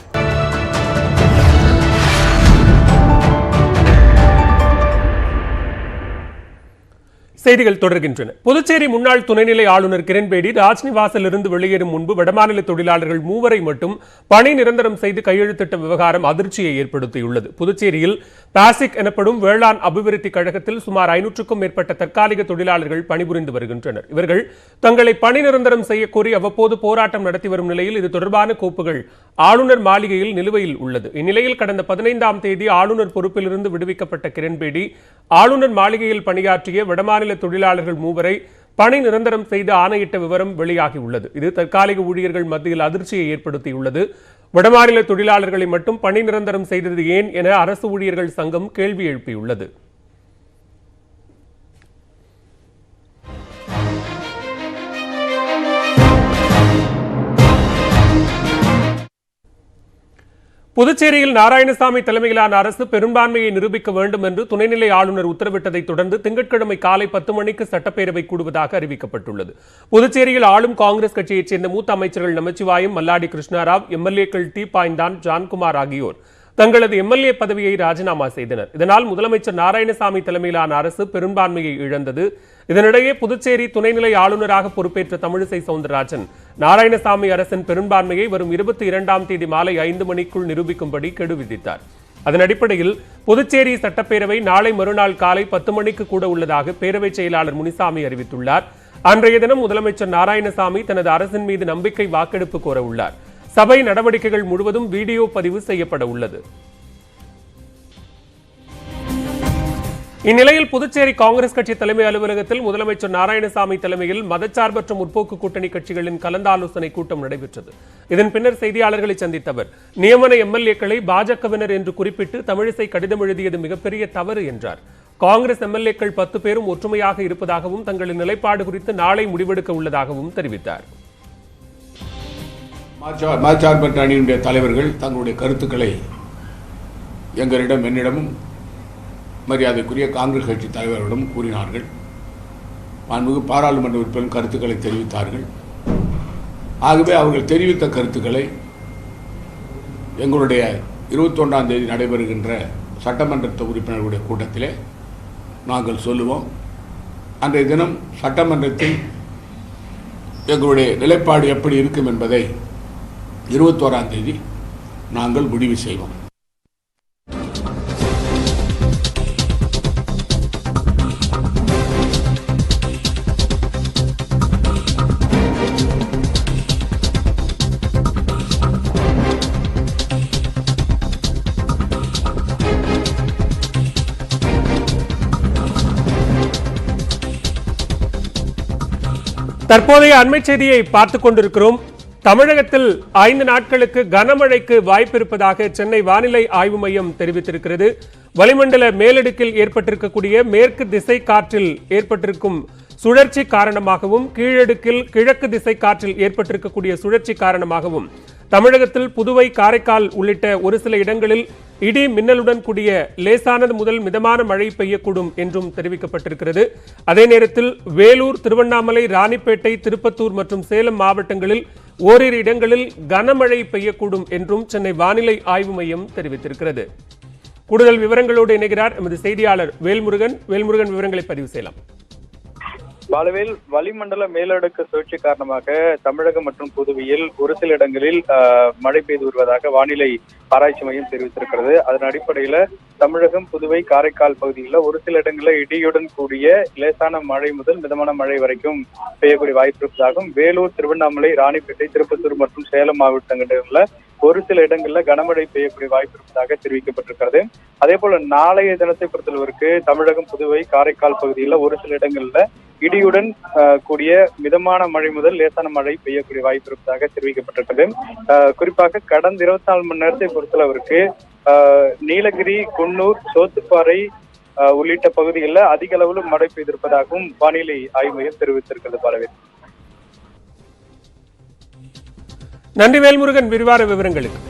செய்திகள் தொடர்கின்றன. புதுச்சேரி முன்னாள் துணைநிலை ஆளுநர் கிரண்பேடி ராஜ்நிவாசில் இருந்து வெளியேறும் முன்பு வடமாநில தொழிலாளர்கள் 3 மட்டும் பணி நிரந்தரம் செய்து கையெழுத்திட்ட விவகாரம் அதிர்ச்சியை ஏற்படுத்தியுள்ளது. புதுச்சேரியில் பாசிக் எனப்படும் வேளாண் அபிவிருத்தி கழகத்தில் சுமார் 500க்கும் மேற்பட்ட தற்காலிக தொழிலாளர்கள் பணிபுரிந்து வருகின்றனர். இவர்கள் தங்களை பணி நிரந்தரம் செய்யக்கோரி அவ்வப்போது போராட்டம் நடத்தி வரும் நிலையில் இது தொடர்பான கோப்புகள் ஆளுநர் மாளிகையில் நிலுவையில் உள்ளது. இந்நிலையில் கடந்த 15ஆம் தேதி ஆளுநர் பொறுப்பிலிருந்து விடுவிக்கப்பட்ட கிரண்பேடி ஆளுநர் மாளிகையில் பணியாற்றிய வடமாநில தொழிலாளர்கள் 3 பணி நிரந்தரம் செய்து ஆணையிட்ட விவரம் வெளியாகியுள்ளது. இது தற்காலிக ஊழியர்கள் மத்தியில் அதிர்ச்சியை ஏற்படுத்தியுள்ளது. வடமாநில தொழிலாளர்களை மட்டும் பணி நிரந்தரம் செய்தது ஏன் என அரசு ஊழியர்கள் சங்கம் கேள்வி எழுப்பியுள்ளது. புதுச்சேரியில் நாராயணசாமி தலைமையிலான அரசு பெரும்பான்மையை நிரூபிக்க வேண்டும் என்று துணைநிலை ஆளுநர் உத்தரவிட்டதை தொடர்ந்து திங்கட்கிழமை காலை 10 மணிக்கு சட்டப்பேரவை கூடுவதாக அறிவிக்கப்பட்டுள்ளது. புதுச்சேரியில் ஆளும் காங்கிரஸ் கட்சியைச் சேர்ந்த மூத்த அமைச்சர்கள் நமச்சிவாயம், மல்லாடி கிருஷ்ணாராவ், எம்எல்ஏக்கள் டி பாய்ந்தான், ஜான்குமார் ஆகியோர் தங்களது எம்எல்ஏ பதவியை ராஜினாமா செய்தனர். இதனால் முதலமைச்சர் நாராயணசாமி தலைமையிலான அரசு பெரும்பான்மையை இழந்தது. இதனிடையே புதுச்சேரி துணைநிலை ஆளுநராக பொறுப்பேற்ற தமிழிசை சவுந்தரராஜன் நாராயணசாமி அரசின் பெரும்பான்மையை வரும் 22ஆம் தேதி மாலை 5 மணிக்குள் நிரூபிக்கும்படி கெடு விதித்தார். அதன் அடிப்படையில் புதுச்சேரி சட்டப்பேரவை நாளை மறுநாள் காலை 10 மணிக்கு கூட உள்ளதாக பேரவை செயலாளர் முனிசாமி அறிவித்துள்ளார். அன்றைய தினம் முதலமைச்சர் நாராயணசாமி தனது அரசின் மீது நம்பிக்கை வாக்கெடுப்பு கோர உள்ளார். சபை நடவடிக்கைகள் முழுவதும் வீடியோ பதிவு செய்யப்பட உள்ளது. இந்நிலையில் புதுச்சேரி காங்கிரஸ் கட்சி தலைமை அலுவலகத்தில் முதலமைச்சர் நாராயணசாமி தலைமையில் மதச்சார்பற்ற முற்போக்கு கூட்டணி கட்சிகளின் கலந்தாலோசனை கூட்டம் நடைபெற்றது. இதன் பின்னர் செய்தியாளர்களை சந்தித்த அவர் நியமன எம்எல்ஏக்களை பாஜகவினர் என்று குறிப்பிட்டு தமிழிசை கடிதம் எழுதியது மிகப்பெரிய தவறு என்றார். காங்கிரஸ் எம்எல்ஏக்கள் 10 பேரும் ஒற்றுமையாக இருப்பதாகவும் தங்களின் நிலைப்பாடு குறித்து நாளை முடிவெடுக்க உள்ளதாகவும் தெரிவித்தார். மதச்சார்பற்ற அணியினுடைய தலைவர்கள் தங்களுடைய கருத்துக்களை என்னிடமும் மரியாதைக்குரிய காங்கிரஸ் கட்சி தலைவர்களிடம் கூறினார்கள். மாண்புமிகு பாராளுமன்ற உறுப்பினர் கருத்துக்களை தெரிவித்தார்கள். ஆகவே அவர்கள் தெரிவித்த கருத்துக்களை எங்களுடைய 21ஆம் தேதி நடைபெறுகின்ற சட்டமன்ற உறுப்பினர்களுடைய கூட்டத்திலே நாங்கள் சொல்லுவோம். அன்றைய தினம் சட்டமன்றத்தில் எங்களுடைய நிலைப்பாடு எப்படி இருக்கும் என்பதை 21ஆம் தேதி நாங்கள் முடிவு செய்வோம். தற்போதைய அண்மை செய்தியை பார்த்துக் கொண்டிருக்கிறோம். தமிழகத்தில் 5 நாட்களுக்கு கனமழைக்கு வாய்ப்பு இருப்பதாக சென்னை வானிலை ஆய்வு மையம் தெரிவித்திருக்கிறது. வளிமண்டல மேலடுக்கில் ஏற்பட்டிருக்கக்கூடிய மேற்கு திசை காற்றில் ஏற்பட்டிருக்கும் சுழற்சி காரணமாகவும் கீழடுக்கில் கிழக்கு திசை காற்றில் ஏற்பட்டிருக்கக்கூடிய சுழற்சி காரணமாகவும் தமிழகத்தில் புதுவை, காரைக்கால் உள்ளிட்ட ஒரு சில இடங்களில் இடி மின்னலுடன் கூடிய லேசானது முதல் மிதமான மழை பெய்யக்கூடும் என்றும் தெரிவிக்கப்பட்டிருக்கிறது. அதே நேரத்தில் வேலூர், திருவண்ணாமலை, ராணிப்பேட்டை, திருப்பத்தூர் மற்றும் சேலம் மாவட்டங்களில் ஓரிரு இடங்களில் கனமழை பெய்யக்கூடும் என்றும் சென்னை வானிலை ஆய்வு மையம் தெரிவித்திருக்கிறது. கூடுதல் விவரங்களோடு இணைகிறார் எமது செய்தியாளர் வேல்முருகன். விவரங்களை பதிவு செய்யலாம். பாலவேல், வளிமண்டல மேலடுக்கு சுழற்சி காரணமாக தமிழகம் மற்றும் புதுவையில் ஒரு சில இடங்களில் மழை பெய்து வருவதாக வானிலை ஆராய்ச்சி மையம் தெரிவித்திருக்கிறது. அதன் அடிப்படையில தமிழகம், புதுவை, காரைக்கால் பகுதியில் ஒரு சில இடங்களில் இடியுடன் கூடிய லேசான மழை முதல் மிதமான மழை வரைக்கும் பெய்யக்கூடிய வாய்ப்பு இருப்பதாகவும், வேலூர், திருவண்ணாமலை, ராணிப்பேட்டை, திருப்பத்தூர் மற்றும் சேலம் மாவட்டங்களில் ஒரு சில இடங்களில் கனமழை பெய்யக்கூடிய வாய்ப்பு இருப்பதாக தெரிவிக்கப்பட்டிருக்கிறது. அதே போல நாளைய தினத்தை பொறுத்தளவிற்கு தமிழகம், புதுவை, காரைக்கால் பகுதியில் ஒரு சில இடங்களில் இடியுடன் கூடிய மிதமான மழை முதல் லேசான மழை பெய்யக்கூடிய வாய்ப்பு இருப்பதாக தெரிவிக்கப்பட்டிருக்கிறது. குறிப்பாக கடந்த 24 மணி நேரத்தை பொறுத்தளவிற்கு நீலகிரி, குன்னூர், சோத்துப்பாறை உள்ளிட்ட பகுதிகளில் அதிக அளவில் மழை பெய்திருப்பதாகவும் வானிலை ஆய்வு மையம் தெரிவித்திருக்கிறது. பாலவேல், நன்றி வேல்முருகன் விரிவான விவரங்களுக்கு.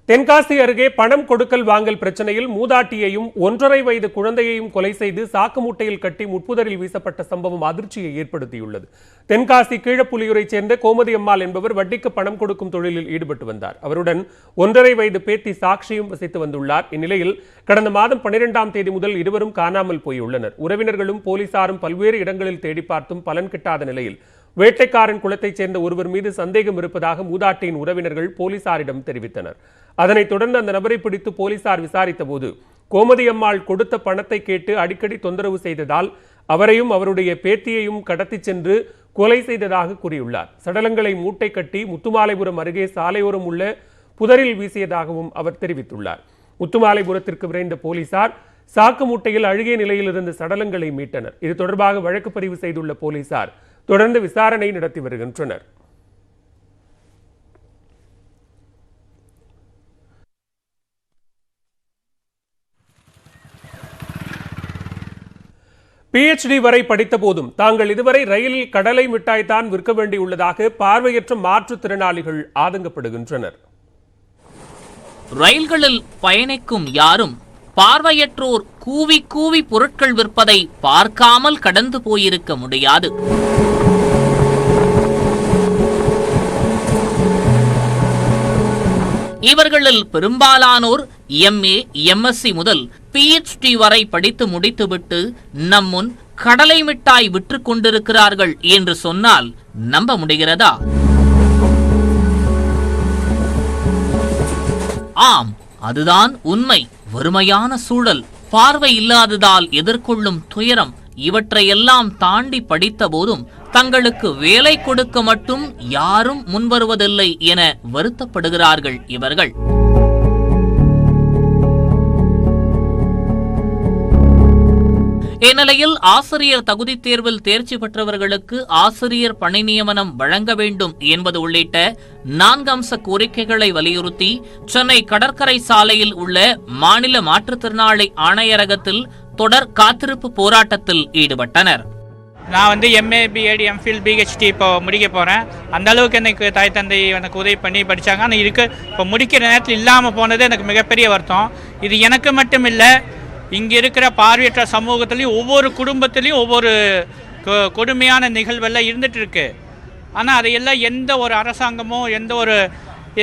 தென்காசி அருகே பணம் கொடுக்கல் வாங்கல் பிரச்சனையில் மூதாட்டியையும் 1.5 வயது குழந்தையையும் கொலை செய்து சாக்கு மூட்டையில் கட்டி முட்புதரில் வீசப்பட்ட சம்பவம் அதிர்ச்சியை ஏற்படுத்தியுள்ளது. தென்காசி கீழப்புலியூரைச் சேர்ந்த கோமதி அம்மாள் என்பவர் வட்டிக்கு பணம் கொடுக்கும் தொழிலில் ஈடுபட்டு வந்தார். அவருடன் 1.5 வயது பேத்தி சாக்ஷியும் வசித்து வந்துள்ளார். இந்நிலையில் கடந்த மாதம் 12ஆம் தேதி முதல் இருவரும் காணாமல் போயுள்ளனர். உறவினர்களும் போலீசாரும் பல்வேறு இடங்களில் தேடி பார்த்தும் பலன் கிட்டாத நிலையில் வேட்டைக்காரன் குலத்தைச் சேர்ந்த ஒருவர் மீது சந்தேகம் இருப்பதாக மூதாட்டியின் உறவினர்கள் போலீசாரிடம் தெரிவித்தனர். அதனைத் தொடர்ந்து அந்த நபரை பிடித்து போலீசார் விசாரித்த போது கோமதி அம்மாள் கொடுத்த பணத்தை கேட்டு அடிக்கடி தொந்தரவு செய்ததால் அவரையும் அவருடைய பேத்தியையும் கடத்தி சென்று கொலை செய்ததாக கூறியுள்ளார். சடலங்களை மூட்டை கட்டி முத்துமாலைபுரம் அருகே சாலையோரம் உள்ள புதரில் வீசியதாகவும் அவர் தெரிவித்துள்ளார். முத்துமாலைபுரத்திற்கு விரைந்த போலீசார் சாக்கு மூட்டையில் அழுகிய நிலையில் இருந்த சடலங்களை மீட்டனர். இது தொடர்பாக வழக்கு பதிவு செய்துள்ள போலீசார் தொடர்ந்து விசாரணை நடத்தி வருகின்றனர். PhD வரை படித்த போதும் தாங்கள் இதுவரை ரயிலில் கடலை மிட்டாய் தான் விற்க வேண்டியுள்ளதாக பார்வையற்ற மாற்றுத்திறனாளிகள் ஆதங்கப்படுகின்றனர். ரயில்களில் பயணிக்கும் யாரும் பார்வையற்றோர் கூவி கூவி பொருட்கள் விற்பதை பார்க்காமல் கடந்து போயிருக்க முடியாது. இவர்களில் பெரும்பாலானோர் MA, MSc முதல் PhD வரை படித்து முடித்துவிட்டு நம் முன் கடலை மிட்டாய் விற்றுக் கொண்டிருக்கிறார்கள் என்று சொன்னால் நம்ப முடிகிறதா? ஆம், அதுதான் உண்மை. வறுமையான சூழல், பார்வை இல்லாததால் எதிர்கொள்ளும் துயரம், இவற்றையெல்லாம் தாண்டி படித்த போதும் தங்களுக்கு வேலை கொடுக்க மட்டும் யாரும் முன்வருவதில்லை என வருத்தப்படுகிறார்கள் இவர்கள். இந்நிலையில் ஆசிரியர் தகுதி தேர்வில் தேர்ச்சி பெற்றவர்களுக்கு ஆசிரியர் பணி நியமனம் வழங்க வேண்டும் என்பது உள்ளிட்ட 4 அம்ச கோரிக்கைகளை வலியுறுத்தி சென்னை கடற்கரை சாலையில் உள்ள மாநில மாற்றுத்திறனாளி ஆணையரகத்தில் தொடர் காத்திருப்பு போராட்டத்தில் ஈடுபட்டனர். நான் MA, BEd, MPhil, PhD இப்போ முடிக்க போகிறேன். அந்த அளவுக்கு எனக்கு தாய் தந்தை எனக்கு உதவி பண்ணி படித்தாங்க. ஆனால் இப்போ முடிக்கிற நேரத்தில் இல்லாமல் போனது எனக்கு மிகப்பெரிய வருத்தம். இது எனக்கு மட்டும் இல்லை, இங்கே இருக்கிற பார்வையற்ற சமூகத்திலையும் ஒவ்வொரு குடும்பத்திலையும் ஒவ்வொரு கொடுமையான நிகழ்வெல்லாம் இருந்துட்டு இருக்கு. ஆனால் அதையெல்லாம் எந்த ஒரு அரசாங்கமோ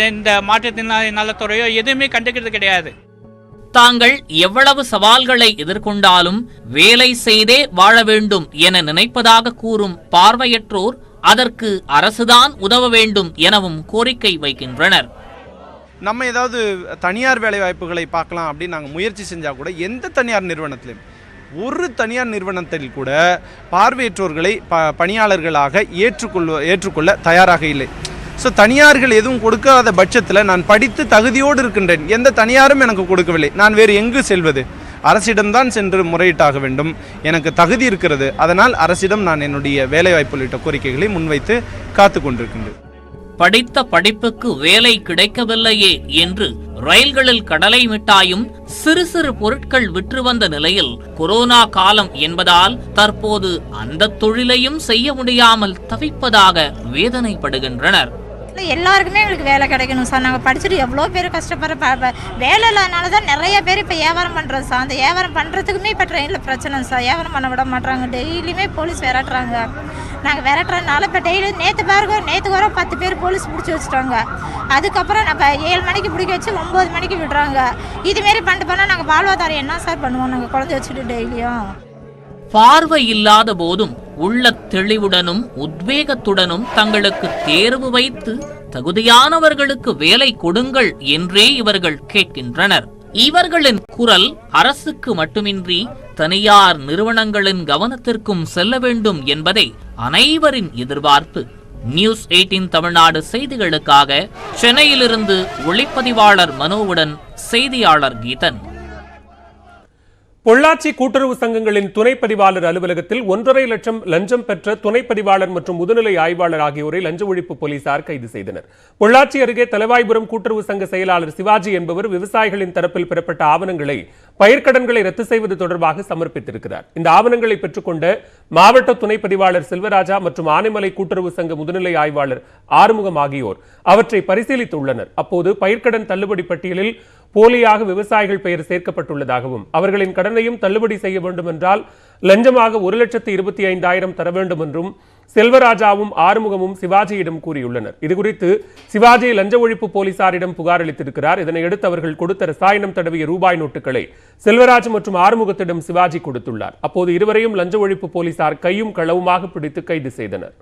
இந்த மாற்றுத்திறனாளி நலத்துறையோ எதுவுமே கண்டுக்கிறது கிடையாது. தாங்கள் எவ்வளவு சவால்களை எதிர்கொண்டாலும் வேலை செய்தே வாழ வேண்டும் என நினைப்பதாக கூறும் பார்வையற்றோர் அதற்கு அரசுதான் உதவ வேண்டும் எனவும் கோரிக்கை வைக்கின்றனர். நம்ம ஏதாவது தனியார் வேலை வாய்ப்புகளை பார்க்கலாம் அப்படின்னு நாங்கள் முயற்சி செஞ்சால் கூட எந்த தனியார் நிறுவனத்திலும் ஒரு தனியார் நிறுவனத்தில் கூட பார்வையற்றோர்களை பணியாளர்களாக ஏற்றுக்கொள்ள தயாராக இல்லை. ஸோ தனியார்கள் எதுவும் கொடுக்காத பட்சத்தில் நான் படித்து தகுதியோடு இருக்கின்றேன், எந்த தனியாரும் எனக்கு கொடுக்கவில்லை, நான் வேறு எங்கு செல்வது? அரசிடம்தான் சென்று முறையிட்டாக வேண்டும். எனக்கு தகுதி இருக்கிறது, அதனால் அரசிடம் நான் என்னுடைய வேலைவாய்ப்பு உள்ளிட்ட கோரிக்கைகளை முன்வைத்து காத்து கொண்டிருக்கின்றேன். படித்த படிப்புக்கு வேலை கிடைக்கவில்லையே என்று ரயில்களில் கடலை மிட்டாயும் சிறு சிறு பொருட்கள் விற்று வந்த நிலையில் கொரோனா காலம் என்பதால் தற்போது அந்த தொழிலையும் செய்ய முடியாமல் தவிப்பதாக வேதனைப்படுகின்றனர். எல்லாருக்குமே எங்களுக்கு வேலை கிடைக்கணும் சார். நாங்கள் படிச்சுட்டு எவ்வளோ பேர் கஷ்டப்படுற வேலை இல்லாதனால தான் நிறைய பேர் இப்போ வியாபாரம் பண்ணுறோம் சார். அந்த வியாபாரம் பண்ணுறதுக்குமே இப்போ ட்ரெயினில் பிரச்சனை சார். வியாபாரம் பண்ண விட மாட்டாங்க, டெய்லியுமே போலீஸ் விரட்டுறாங்க. நாங்கள் விரட்டுறதுனால இப்போ டெய்லி நேற்று வர 10 பேர் போலீஸ் பிடிச்சி வச்சுட்டாங்க. அதுக்கப்புறம் நம்ம 7 மணிக்கு பிடிக்க வச்சு 9 மணிக்கு விடுறாங்க. இதுமாரி பண்ணிட்டு போனால் நாங்கள் வாழ்வாதாரம் என்ன சார் பண்ணுவோம்? நாங்கள் குழந்தை வச்சுட்டு டெய்லியும். பார்வை இல்லாத போதும் உள்ள தெளிவுடனும் உத்வேகத்துடனும் தங்களுக்கு தேர்வு வைத்து தகுதியானவர்களுக்கு வேலை கொடுங்கள் என்றே இவர்கள் கேட்கின்றனர். இவர்களின் குரல் அரசுக்கு மட்டுமின்றி தனியார் நிறுவனங்களின் கவனத்திற்கும் செல்ல வேண்டும் என்பதே அனைவரின் எதிர்பார்ப்பு. நியூஸ் 18 தமிழ்நாடு செய்திகளுக்காக சென்னையிலிருந்து ஒளிப்பதிவாளர் மனோவுடன் செய்தியாளர் கீதன். பொள்ளாச்சி கூட்டுறவு சங்கங்களின் துணை பதிவாளர் அலுவலகத்தில் 1.5 லட்சம் லஞ்சம் பெற்ற துணை பதிவாளர் மற்றும் முதுநிலை ஆய்வாளர் ஆகியோரை லஞ்ச ஒழிப்பு போலீசார் கைது செய்தனர். பொள்ளாச்சி அருகே தலவாய்புரம் கூட்டுறவு சங்க செயலாளர் சிவாஜி என்பவர் விவசாயிகளின் தரப்பில் பெறப்பட்ட ஆவணங்களை பயிர்க்கடன்களை ரத்து செய்வது தொடர்பாக சமர்ப்பித்திருக்கிறார். இந்த ஆவணங்களை பெற்றுக்கொண்ட மாவட்ட துணை பதிவாளர் செல்வராஜா மற்றும் ஆனைமலை கூட்டுறவு சங்க முதுநிலை ஆய்வாளர் ஆறுமுகம் ஆகியோர் அவற்றை பரிசீலித்துள்ளனர். அப்போது பயிர்க்கடன் தள்ளுபடி பட்டியலில் போலியாக விவசாயிகள் பெயர் சேர்க்கப்பட்டுள்ளதாகவும் அவர்களின் கடனையும் தள்ளுபடி செய்ய வேண்டும் என்றால் லஞ்சமாக 1,25,000 தர வேண்டும் என்றும் செல்வராஜாவும் ஆறுமுகமும் சிவாஜியிடம் கூறியுள்ளனர். இதுகுறித்து சிவாஜி லஞ்ச ஒழிப்பு போலீசாரிடம் புகார் அளித்திருக்கிறார். இதனையடுத்து அவர்கள் கொடுத்த ரசாயனம் தடவிய ரூபாய் நோட்டுகளை செல்வராஜ் மற்றும் ஆறுமுகத்திடம் சிவாஜி கொடுத்துள்ளார். அப்போது இருவரையும் லஞ்ச ஒழிப்பு போலீசார் கையும் களவுமாக பிடித்து கைது செய்தனர்.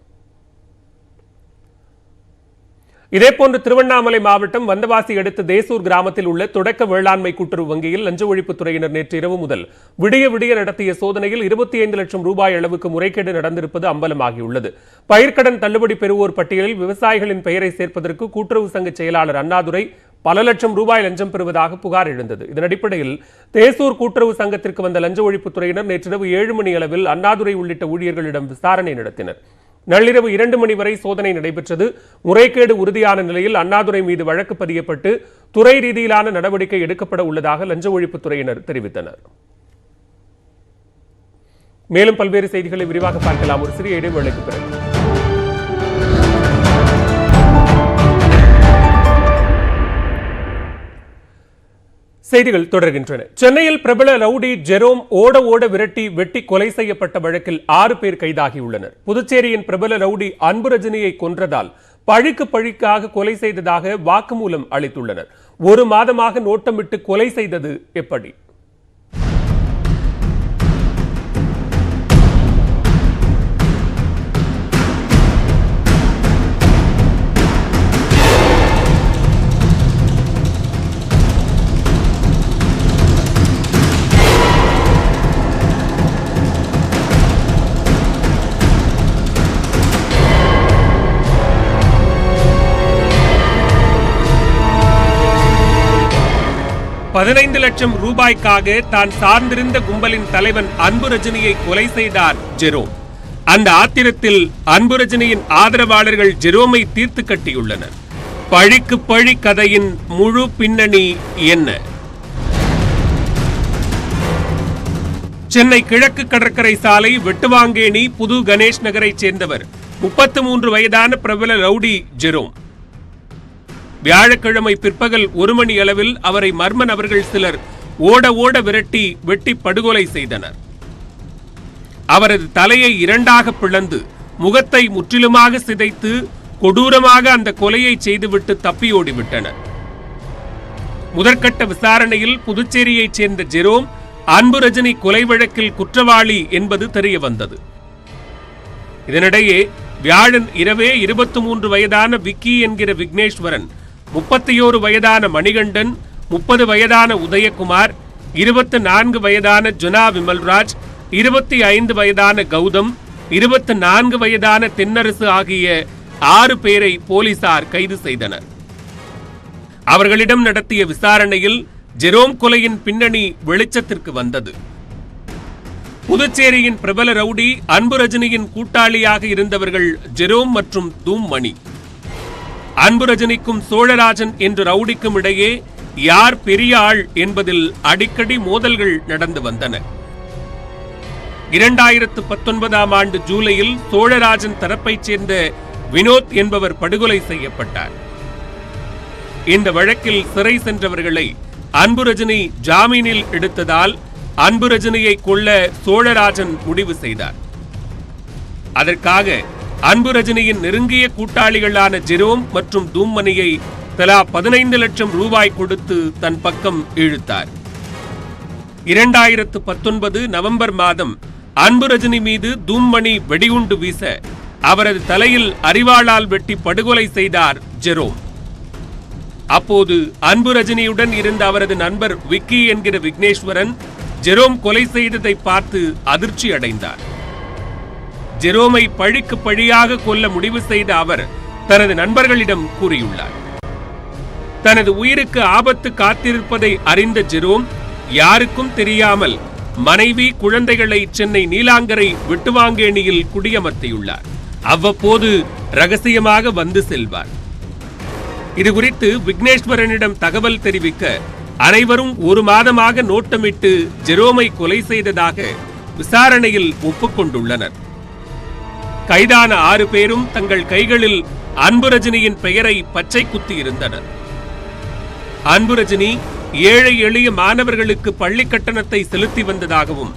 இதேபோன்று திருவண்ணாமலை மாவட்டம் வந்தவாசி அடுத்த தேசூர் கிராமத்தில் உள்ள தொடக்க வேளாண்மை கூட்டுறவு வங்கியில் லஞ்ச ஒழிப்புத்துறையினர் நேற்று இரவு முதல் விடிய நடத்திய சோதனையில் 25 லட்சம் ரூபாய் அளவுக்கு முறைகேடு நடந்திருப்பது அம்பலமாகியுள்ளது. பயிர்க்கடன் தள்ளுபடி பெறுவோர் பட்டியலில் விவசாயிகளின் பெயரை சேர்ப்பதற்கு கூட்டுறவு சங்க செயலாளர் அண்ணாதுரை பல லட்சம் ரூபாய் லஞ்சம் பெறுவதாக புகார் எழுந்தது. இதன் அடிப்படையில் தேசூர் கூட்டுறவு சங்கத்திற்கு வந்த லஞ்ச ஒழிப்புத்துறையினர் நேற்றிரவு 7 மணி அளவில் அண்ணாதுரை உள்ளிட்ட ஊழியர்களிடம் விசாரணை நடத்தினர். நள்ளிரவு 2 மணி வரை சோதனை நடைபெற்றது. முறைகேடு உறுதியான நிலையில் அண்ணாதுரை மீது வழக்கு பதியப்பட்டு துறை ரீதியிலான நடவடிக்கை எடுக்கப்பட உள்ளதாக லஞ்ச ஒழிப்புத்துறையினர் தெரிவித்தனர். மேலும் பல்வேறு செய்திகளை விரிவாக பார்க்கலாம் ஒரு சிறிய இடைவேளைக்கு பிறகு. செய்திகள் தொடர்கின்றன. சென்னையில் பிரபல ரவுடி ஜெரோம் ஓட விரட்டி வெட்டி கொலை செய்யப்பட்ட வழக்கில் 6 பேர் கைதாகியுள்ளனர். புதுச்சேரியின் பிரபல ரவுடி அன்பு ரஜினியை கொன்றதால் பழிக்காக கொலை செய்ததாக வாக்குமூலம் அளித்துள்ளனர். 1 மாதமாக நோட்டமிட்டு கொலை செய்தது எப்படி? $15 லட்சம் ரூபாய்க்காக தான் சார்ந்திருந்த கும்பலின் தலைவன் அன்பு ரஜினியை கொலை செய்தார் ஜெரோம். அந்த ஆத்திரத்தில் அன்பு ரஜினியின் ஆதரவாளர்கள் ஜெரோமை தீர்த்து கட்டியுள்ளனர். பழிக்கு பழி கதையின் முழு பின்னணி என்ன? சென்னை கிழக்கு கடற்கரை சாலை வெட்டுவாங்கேணி புது கணேஷ் நகரைச் சேர்ந்தவர் 33 வயதான பிரபல ரவுடி ஜெரோம். வியாழக்கிழமை பிற்பகல் 1 மணி அளவில் அவரை மர்ம நபர்கள் சிலர் ஓட விரட்டி வெட்டி படுகொலை செய்தனர். அவரது தலையை 2ஆக பிளந்து முகத்தை முற்றிலுமாக சிதைத்து கொடூரமாக அந்த கொலையை செய்துவிட்டு தப்பியோடிவிட்டனர். முதற்கட்ட விசாரணையில் புதுச்சேரியைச் சேர்ந்த ஜெரோம் அன்பு ரஜினி கொலை வழக்கில் குற்றவாளி என்பது தெரிய வந்தது. இதனிடையே வியாழன் இரவே 23 வயதான விக்கி என்கிற விக்னேஸ்வரன், 31 வயதான மணிகண்டன், 30 வயதான உதயகுமார், 24 வயதான ஜுனா விமல்ராஜ், 25 வயதான கௌதம், 24 வயதான தென்னரசு ஆகிய 6 பேரை போலீசார் கைது செய்தனர். அவர்களிடம் நடத்திய விசாரணையில் ஜெரோம் கொலையின் பின்னணி வெளிச்சத்திற்கு வந்தது. புதுச்சேரியின் பிரபல ரவுடி அன்பு ரஜினியின் கூட்டாளியாக இருந்தவர்கள் ஜெரோம் மற்றும் தூம் மணி. அன்பு ரஜினிக்கும் சோழராஜன் என்ற ரவுடிக்கும் இடையே யார் பெரிய ஆள் என்பதில் அடிக்கடி மோதல்கள் நடந்து வந்தன. 2019ஆம் ஆண்டு ஜூலையில் சோழராஜன் தரப்பைச் சேர்ந்த வினோத் என்பவர் படுகொலை செய்யப்பட்டார். இந்த வழக்கில் சிறை சென்றவர்களை அன்பு ரஜினி ஜாமீனில் எடுத்ததால் அன்பு ரஜினியை கொல்ல சோழராஜன் முடிவு செய்தார். அதற்காக அன்பு ரஜினியின் நெருங்கிய கூட்டாளிகளான ஜெரோம் மற்றும் தூம்மணியை தலா 15 லட்சம் ரூபாய் கொடுத்து தன் பக்கம் இழுத்தார். 2019 நவம்பர் மாதம் அன்பு ரஜினி மீது தூம்மணி வெடிகுண்டு வீச அவரது தலையில் அரிவாளால் வெட்டி படுகொலை செய்தார் ஜெரோம். அப்போது அன்பு ரஜினியுடன் இருந்த அவரது நண்பர் விக்கி என்கிற விக்னேஸ்வரன் ஜெரோம் கொலை செய்ததை பார்த்து அதிர்ச்சி அடைந்தார். ஜெரோமை பழிக்கு பழியாக கொல்ல முடிவு செய்த அவர் தனது நண்பர்களிடம் கூறியுள்ளார். தனது உயிருக்கு ஆபத்து காத்திருப்பதை அறிந்த ஜெரோம் யாருக்கும் தெரியாமல் மனைவி குழந்தைகளை சென்னை நீலாங்கரை வெட்டுவாங்கேணியில் குடியமர்த்தியுள்ளார். அவ்வப்போது ரகசியமாக வந்து செல்வார். இதுகுறித்து விக்னேஸ்வரனிடம் தகவல் தெரிவிக்க அனைவரும் 1 மாதமாக நோட்டமிட்டு ஜெரோமை கொலை செய்ததாக விசாரணையில் ஒப்புக்கொண்டுள்ளனர். கைதான 6 பேரும் தங்கள் கைகளில் அன்பு ரஜினியின் பெயரை பச்சை குத்தி இருந்தனர். அன்பு ரஜினி ஏழை எளிய மாணவர்களுக்கு பள்ளி கட்டணத்தை செலுத்தி வந்ததாகவும்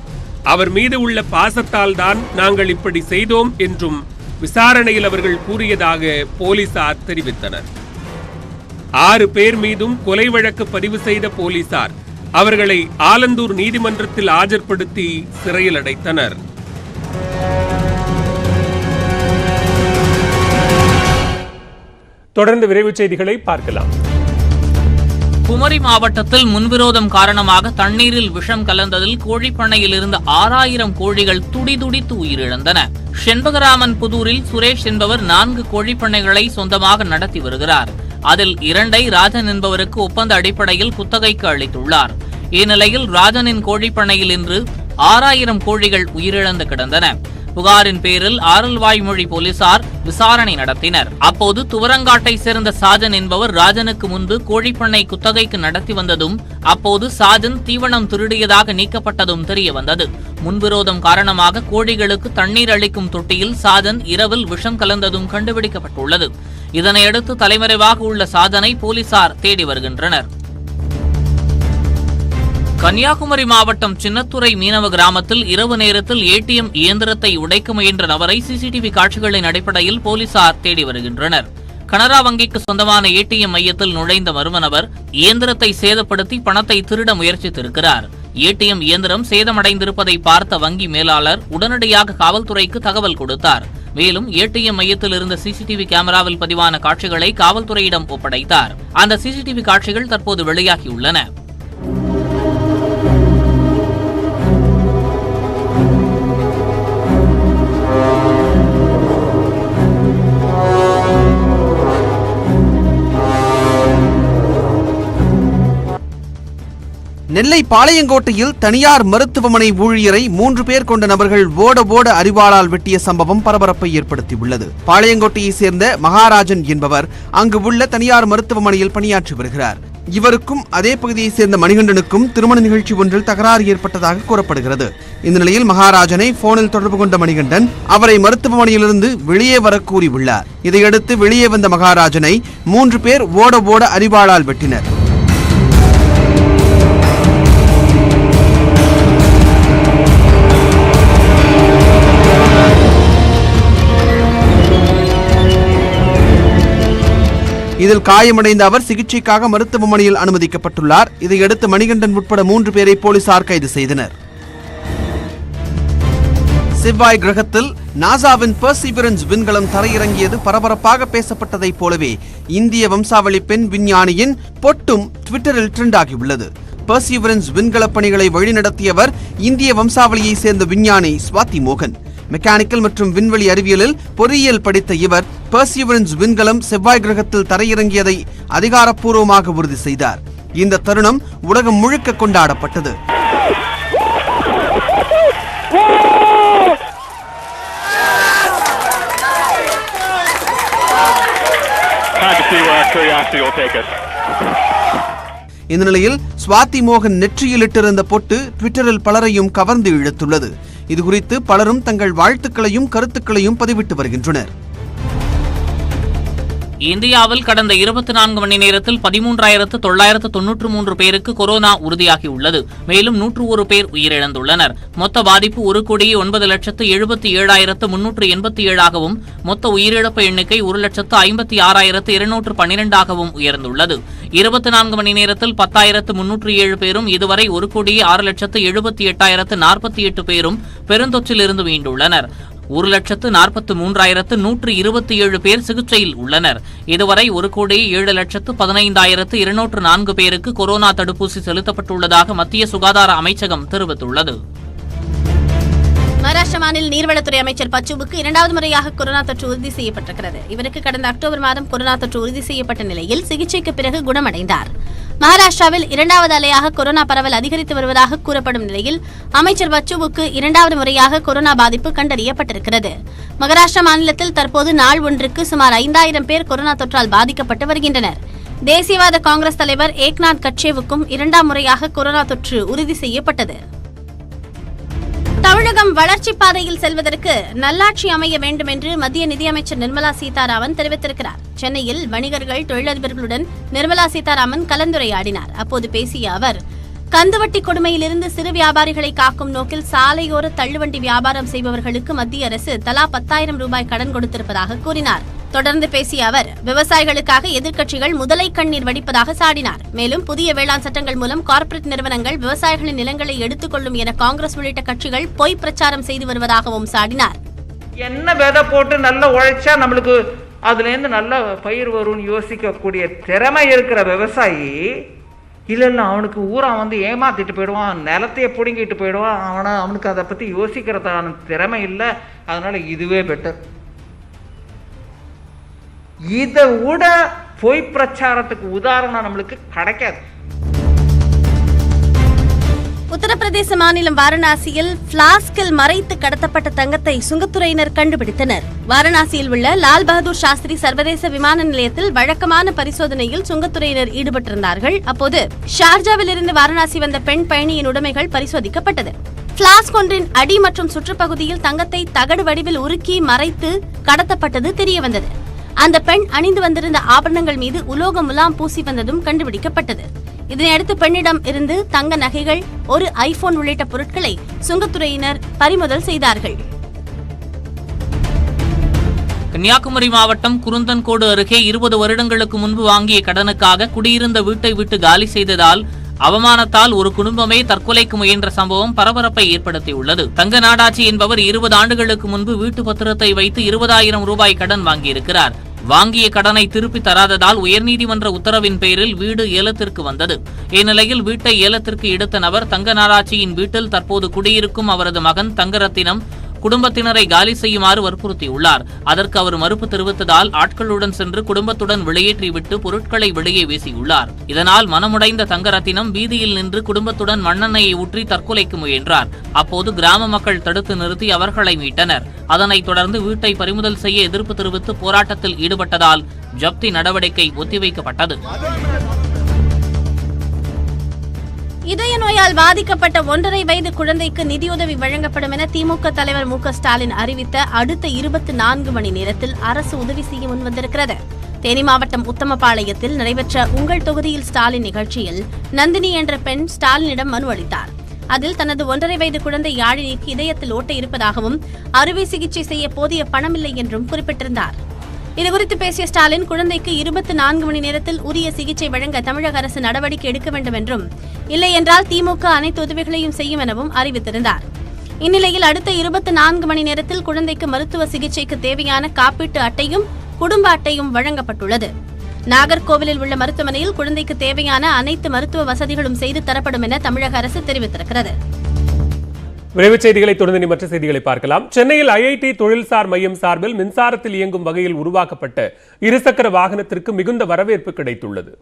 அவர் மீது உள்ள பாசத்தால் தான் நாங்கள் இப்படி செய்தோம் என்றும் விசாரணையில் அவர்கள் கூறியதாக போலீசார் தெரிவித்தனர். 6 பேர் மீதும் கொலை வழக்கு பதிவு செய்த போலீசார் அவர்களை ஆலந்தூர் நீதிமன்றத்தில் ஆஜர்படுத்தி சிறையில் அடைத்தனர். தொடர்ந்து விரைவு செய்திகளை பார்க்கலாம். குமரி மாவட்டத்தில் முன்விரோதம் காரணமாக தண்ணீரில் விஷம் கலந்ததில் கோழிப்பண்ணையில் இருந்த 6000 கோழிகள் துடிதுடித்து உயிரிழந்தன. செண்பகராமன் புதூரில் சுரேஷ் என்பவர் 4 கோழிப்பண்ணைகளை சொந்தமாக நடத்தி வருகிறார். அதில் 2ஐ ராஜன் என்பவருக்கு ஒப்பந்த அடிப்படையில் குத்தகைக்கு அளித்துள்ளார். இந்நிலையில் ராஜனின் கோழிப்பண்ணையில் இன்று 6000 கோழிகள் உயிரிழந்து கிடந்தன. புகாரின் பேரில் ஆரல்வாய்மொழி போலீசார் விசாரணை நடத்தினர். அப்போது துவரங்காட்டை சேர்ந்த சாஜன் என்பவர் ராஜனுக்கு முன்பு கோழிப்பண்ணை குத்தகைக்கு நடத்தி வந்ததும் அப்போது சாஜன் தீவனம் திருடியதாக நீக்கப்பட்டதும் தெரியவந்தது. முன்விரோதம் காரணமாக கோழிகளுக்கு தண்ணீர் அளிக்கும் தொட்டியில் சாஜன் இரவில் விஷம் கலந்ததும் கண்டுபிடிக்கப்பட்டுள்ளது. இதனையடுத்து தலைமறைவாக உள்ள சாஜனை போலீசார் தேடி வருகின்றனர். கன்னியாகுமரி மாவட்டம் சின்னத்துறை மீனவ கிராமத்தில் இரவு நேரத்தில் ஏடிஎம் இயந்திரத்தை உடைக்க முயன்ற நபரை சிசிடிவி காட்சிகளின் அடிப்படையில் போலீசார் தேடி வருகின்றனர். கனரா வங்கிக்கு சொந்தமான ஏடிஎம் மையத்தில் நுழைந்த மர்ம நபர் இயந்திரத்தை சேதப்படுத்தி பணத்தை திருட முயற்சித்திருக்கிறார். ஏடிஎம் இயந்திரம் சேதமடைந்திருப்பதை பார்த்த வங்கி மேலாளர் உடனடியாக காவல்துறைக்கு தகவல் கொடுத்தார். மேலும் ஏடிஎம் மையத்தில் இருந்த சிசிடிவி கேமராவில் பதிவான காட்சிகளை காவல்துறையிடம் ஒப்படைத்தார். அந்த சிசிடிவி காட்சிகள் தற்போது வெளியாகியுள்ளன. நெல்லை பாளையங்கோட்டையில் தனியார் மருத்துவமனை ஊழியரை 3 பேர் கொண்ட நபர்கள் ஓட அரிவாளால் வெட்டிய சம்பவம் பரபரப்பை ஏற்படுத்தியுள்ளது. பாளையங்கோட்டையை சேர்ந்த மகாராஜன் என்பவர் அங்கு உள்ள தனியார் மருத்துவமனையில் பணியாற்றி வருகிறார். இவருக்கும் அதே பகுதியை சேர்ந்த மணிகண்டனுக்கும் திருமண நிகழ்ச்சி ஒன்றில் தகராறு ஏற்பட்டதாக கூறப்படுகிறது. இந்த நிலையில் மகாராஜனை போனில் தொடர்பு கொண்ட மணிகண்டன் அவரை மருத்துவமனையிலிருந்து வெளியே வர கூறியுள்ளார். இதையடுத்து வெளியே வந்த மகாராஜனை 3 பேர் ஓட அரிவாளால் வெட்டினர். இதில் காயமடைந்த அவர் சிகிச்சைக்காக மருத்துவமனையில் அனுமதிக்கப்பட்டுள்ளார். இதையடுத்து மணிகண்டன் உட்பட 3 பேரை போலீசார் கைது செய்தனர். செவ்வாய் கிரகத்தில் நாசாவின் பெர்சிவரன்ஸ் விண்கலம் தரையிறங்கியது பரபரப்பாக பேசப்பட்டதைப் போலவே இந்திய வம்சாவளி பெண் விஞ்ஞானியின் பொட்டும் ட்விட்டரில் ட்ரெண்ட் ஆகியுள்ளது. பெர்சிவரன்ஸ் விண்கல பணிகளை வழிநடத்தியவர் இந்திய வம்சாவளியை சேர்ந்த விஞ்ஞானி ஸ்வாதி மோகன். மெக்கானிக்கல் மற்றும் விண்வெளி அறிவியலில் பொறியியல் படித்த இவர் பெர்சிவரன்ஸ் விண்கலம் செவ்வாய் கிரகத்தில் தரையிறங்கியதை அதிகாரப்பூர்வமாக உறுதி செய்தார். இந்த தருணம் உலகம் முழுக்க கொண்டாடப்பட்டது. இந்த நிலையில் ஸ்வாதி மோகன் நெற்றியில் இட்டிருந்த பொட்டு ட்விட்டரில் பலரையும் கவர்ந்து இழுத்துள்ளது. இதுகுறித்து பலரும் தங்கள் வாழ்த்துக்களையும் கருத்துக்களையும் பதிவிட்டு வருகின்றனர். இந்தியாவில் கடந்த 24 மணி நேரத்தில் 13,993 பேருக்கு கொரோனா உறுதியாகியுள்ளது. மேலும் 101 பேர் உயிரிழந்துள்ளனர். மொத்த பாதிப்பு 1,87,387 மொத்த உயிரிழப்பு எண்ணிக்கை 1,56,212 உயர்ந்துள்ளது. 24 மணி நேரத்தில் 10,307 பேரும் இதுவரை 1,06,78,048 பேரும் பெருந்தொற்றிலிருந்து மீண்டுள்ளனர். 1,43,127 பேர் சிகிச்சையில் உள்ளனர். இதுவரை 1,07,15,204 பேருக்கு கொரோனா தடுப்பூசி செலுத்தப்பட்டுள்ளதாக மத்திய சுகாதார அமைச்சகம் தெரிவித்துள்ளது. மகாராஷ்டிர மாநில நீர்வளத்துறை அமைச்சர் பச்சுவுக்கு 2வது முறையாக கொரோனா தொற்று உறுதி செய்யப்பட்டிருக்கிறது. இவருக்கு கடந்த அக்டோபர் மாதம் கொரோனா தொற்று உறுதி செய்யப்பட்ட நிலையில் சிகிச்சைக்கு பிறகு குணமடைந்தார். மகாராஷ்டிராவில் 2வது அலையாக கொரோனா பரவல் அதிகரித்து வருவதாக கூறப்படும் நிலையில் அமைச்சர் பச்சுவுக்கு 2வது முறையாக கொரோனா பாதிப்பு கண்டறியப்பட்டிருக்கிறது. மகாராஷ்டிரா மாநிலத்தில் தற்போது நாள் ஒன்றுக்கு சுமார் 5,000 பேர் கொரோனா தொற்றால் பாதிக்கப்பட்டு வருகின்றனர். தேசியவாத காங்கிரஸ் தலைவர் ஏக்நாத் கட்சேவுக்கும் 2ஆம் முறையாக கொரோனா தொற்று உறுதி செய்யப்பட்டது. தமிழகம் வளர்ச்சி பாதையில் செல்வதற்கு நல்லாட்சி அமைய வேண்டும் என்று மத்திய நிதியமைச்சர் நிர்மலா சீதாராமன் தெரிவித்திருக்கிறார். சென்னையில் வணிகர்கள், தொழிலதிபர்களுடன் நிர்மலா சீதாராமன் கலந்துரையாடினார். அப்போது பேசிய அவர், கந்துவட்டி கொடுமையிலிருந்து சிறு வியாபாரிகளை காக்கும் நோக்கில் சாலையோர தள்ளுவண்டி வியாபாரம் செய்பவர்களுக்கு மத்திய அரசு தலா 10,000 ரூபாய் கடன் கொடுத்திருப்பதாக கூறினார். தொடர்ந்து பேசிய அவர், விவசாயிகளுக்காக எதிர்க்கட்சிகள் முதலை கண்ணீர் வடிப்பதாக சாடினார். மேலும் புதிய வேளாண் சட்டங்கள் மூலம் கார்ப்பரேட் நிறுவனங்கள் விவசாயிகளின் நிலங்களை எடுத்துக் கொள்ளும் என காங்கிரஸ் உள்ளிட்ட கட்சிகள் பொய் பிரச்சாரம் செய்து வருவதாகவும் சாடினார். என்ன விதை போட்டு நல்லா உழைச்சா நம்மளுக்கு அதுலேருந்து நல்ல பயிர் வரும்னு யோசிக்கக்கூடிய திறமை இருக்கிற விவசாயி இல்லைன்னா அவனுக்கு ஊரா வந்து ஏமாத்திட்டு போயிடுவான், நிலத்தையே பிடுங்கிட்டு போயிடுவான். அவனுக்கு அதை பற்றி யோசிக்கிறதான திறமை இல்லை. அதனால இதுவே பெட்டர். இதை விட பொய் பிரச்சாரத்துக்கு உதாரணம் நம்மளுக்கு கிடைக்காது. உத்தரப்பிரதேச மாநிலம் வாரணாசியில் பிளாஸ்கில் மறைத்து கடத்தப்பட்ட தங்கத்தை சுங்கத்துறையினர் கண்டுபிடித்தனர். வாரணாசியில் உள்ள லால் பகதூர் சாஸ்திரி சர்வதேச விமான நிலையத்தில் வழக்கமான பரிசோதனையில் சுங்கத்துறையினர் ஈடுபட்டிருந்தார்கள். அப்போது ஷார்ஜாவில் இருந்து வாரணாசி வந்த பெண் பயணியின் உடைமைகள் பரிசோதிக்கப்பட்டது. பிளாஸ்க் ஒன்றின் அடி மற்றும் சுற்றுப்பகுதியில் தங்கத்தை தகடு வடிவில் உருக்கி மறைத்து கடத்தப்பட்டது தெரியவந்தது. அந்த பெண் அணிந்து வந்திருந்த ஆபரணங்கள் மீது உலோக முலாம் பூசி வந்ததும் கண்டுபிடிக்கப்பட்டது. இதனையடுத்து பெண்ணிடம் இருந்து தங்க நகைகள், ஒரு ஐபோன் உள்ளிட்ட பொருட்களை சுங்கத்துறையினர் பறிமுதல் செய்தார்கள். கன்னியாகுமரி மாவட்டம் குருந்தன்கோடு அருகே 20 வருடங்களுக்கு முன்பு வாங்கிய கடனுக்காக குடியிருந்த வீட்டை விட்டு காலி செய்ததால் அவமானத்தால் ஒரு குடும்பமே தற்கொலைக்கு முயன்ற சம்பவம் பரபரப்பை ஏற்படுத்தியுள்ளது. தங்க நாடாச்சி என்பவர் 20 ஆண்டுகளுக்கு முன்பு வீட்டு பத்திரத்தை வைத்து 20,000 ரூபாய் கடன் வாங்கியிருக்கிறார். வாங்கிய கடனை திருப்பி தராததால் உயர்நீதிமன்ற உத்தரவின் பேரில் வீடு ஏலத்திற்கு வந்தது. இந்நிலையில் வீட்டை ஏலத்திற்கு எடுத்த நபர் தங்க நாடாச்சியின் வீட்டில் தற்போது குடியிருக்கும் அவரது மகன் தங்கரத்தினம் குடும்பத்தினரை காலி செய்யுமாறு வற்புறுத்தியுள்ளார். அதற்கு அவர் மறுப்பு தெரிவித்ததால் ஆட்களுடன் சென்று குடும்பத்துடன் வெளியேற்றிவிட்டு பொருட்களை வெளியே வீசியுள்ளார். இதனால் மனமுடைந்த தங்கரத்தினம் வீதியில் நின்று குடும்பத்துடன் மண்ணெண்ணெயை ஊற்றி தற்கொலைக்கு முயன்றார். அப்போது கிராம மக்கள் தடுத்து நிறுத்தி அவர்களை மீட்டனர். அதனைத் தொடர்ந்து வீட்டை பறிமுதல் செய்ய எதிர்ப்பு தெரிவித்து போராட்டத்தில் ஈடுபட்டதால் ஜப்தி நடவடிக்கை ஒத்திவைக்கப்பட்டது. இதய நோயால் பாதிக்கப்பட்ட 1.5 வயது குழந்தைக்கு நிதியுதவி வழங்கப்படும் என திமுக தலைவர் மு.க. ஸ்டாலின் அறிவித்த அடுத்த 24 மணி நேரத்தில் அரசு உதவி செய்ய முன்வந்திருக்கிறது. தேனி மாவட்டம் உத்தமபாளையத்தில் நடைபெற்ற உங்கள் தொகுதியில் ஸ்டாலின் நிகழ்ச்சியில் நந்தினி என்ற பெண் ஸ்டாலினிடம் மனு அளித்தார். அதில் தனது 1.5 வயது குழந்தை யாழினிக்கு இதயத்தில் ஓட்டை இருப்பதாகவும் அறுவை சிகிச்சை செய்ய போதிய பணமில்லை என்றும் குறிப்பிட்டிருந்தார். இதுகுறித்து பேசிய ஸ்டாலின், குழந்தைக்கு 24 மணி நேரத்தில் உரிய சிகிச்சை வழங்க தமிழக அரசு நடவடிக்கை எடுக்க வேண்டும் என்றும், இல்லை என்றால் திமுக அனைத்து உதவிகளையும் செய்யும் எனவும் அறிவித்திருந்தார். இந்நிலையில் அடுத்த 24 மணி நேரத்தில் குழந்தைக்கு மருத்துவ சிகிச்சைக்கு தேவையான காப்பீட்டு அட்டையும் குடும்ப அட்டையும் வழங்கப்பட்டுள்ளது. நாகர்கோவிலில் உள்ள மருத்துவமனையில் குழந்தைக்கு தேவையான அனைத்து மருத்துவ வசதிகளும் செய்து தரப்படும் என தமிழக அரசு தெரிவித்திருக்கிறது. விரைவுச் செய்திகளை தொடர்ந்து மற்ற செய்திகளை பார்க்கலாம். சென்னையில் ஐஐடி தொழில்சார் மையம் சார்பில் மின்சாரத்தில் இயங்கும் வகையில் உருவாக்கப்பட்ட இருசக்கர வாகனத்திற்கு மிகுந்த வரவேற்பு கிடைத்துள்ளது.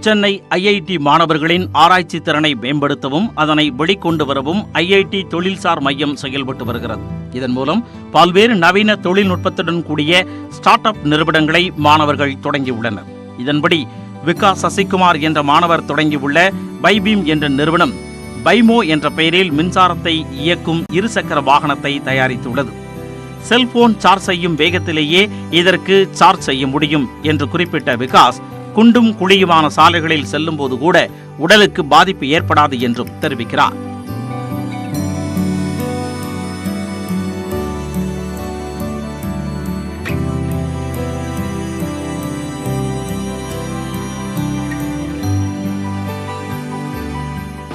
சென்னை ஐஐடி மாணவர்களின் ஆராய்ச்சி திறனை மேம்படுத்தவும் அதனை வெளிக்கொண்டு வரவும் ஐஐடி தொழில்சார் மையம் செயல்பட்டு வருகிறது. இதன் மூலம் பல்வேறு நவீன தொழில்நுட்பத்துடன் கூடிய ஸ்டார்ட் அப் நிறுவனங்களை மாணவர்கள் தொடங்கியுள்ளனர். இதன்படி விகாஸ் சசிகுமார் என்ற மாணவர் தொடங்கியுள்ள பைபீம் என்ற நிறுவனம் பைமோ என்ற பெயரில் மின்சாரத்தை இயக்கும் இருசக்கர வாகனத்தை தயாரித்துள்ளது. செல்போன் சார்ஜ் செய்யும் வேகத்திலேயே இதற்கு சார்ஜ் செய்ய முடியும் என்று குறிப்பிட்ட விகாஸ், குண்டும் குழியுமான சாலைகளில் செல்லும் போது கூட உடலுக்கு பாதிப்பு ஏற்படாது என்றும் தெரிவிக்கிறார்.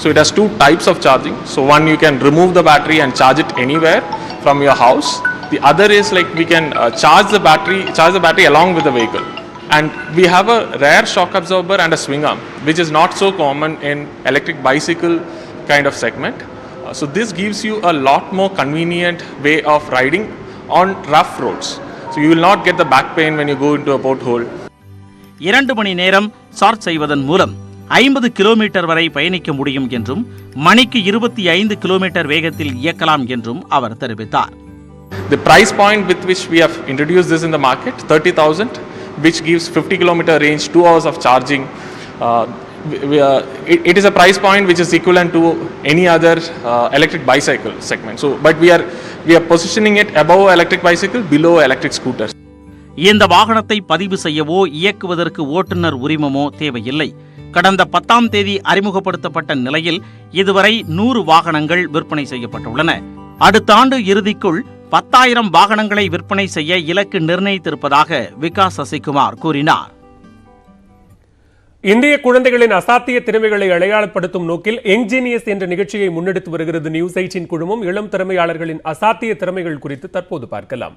So it has two types of charging. So one, you can remove the battery and charge it anywhere from your house. The other is like we can charge the battery along with the vehicle. And we have a rear shock absorber and a swing arm, which is not so common in electric bicycle kind of segment. So this gives you a lot more convenient way of riding on rough roads. So you will not get the back pain when you go into a pothole. 2 மணி நேரம் charge செய்வதன் மூலம் 50 kilometre வரை பயணிக்க முடியும் என்றும், மணிக்கு 25 kilometre வேகத்தில் இயக்கலாம் என்றும் அவர் தெரிவித்தார். The price point with which we have introduced this in the market, 30,000, which gives 50 kilometer range, 2 hours of charging. It is a price point which is equivalent to any other electric bicycle segment. So, but we are positioning it above electric bicycle, below electric scooters. இந்த வாகனத்தை பதிவு செய்யவோ இயக்குவதற்கு ஓட்டுநர் உரிமமோ தேவையில்லை. கடந்த 10ஆம் தேதி அறிமுகப்படுத்தப்பட்ட நிலையில் இதுவரை 100 வாகனங்கள் விற்பனை செய்யப்பட்டுள்ளன. அடுத்த ஆண்டு இறுதிக்குள் 10,000 வாகனங்களை விற்பனை செய்ய இலக்கு நிர்ணயித்திருப்பதாக விகாஸ் சசிகுமார் கூறினார். இந்திய குழந்தைகளின் அசாத்திய திறமைகளை அடையாளப்படுத்தும் நோக்கில் என்ஜீனியஸ் என்ற நிகழ்ச்சியை முன்னெடுத்து வருகிறது நியூஸ் 18 குழுமம். இளம் திறமையாளர்களின் அசாத்திய திறமைகள் குறித்து தற்போது பார்க்கலாம்.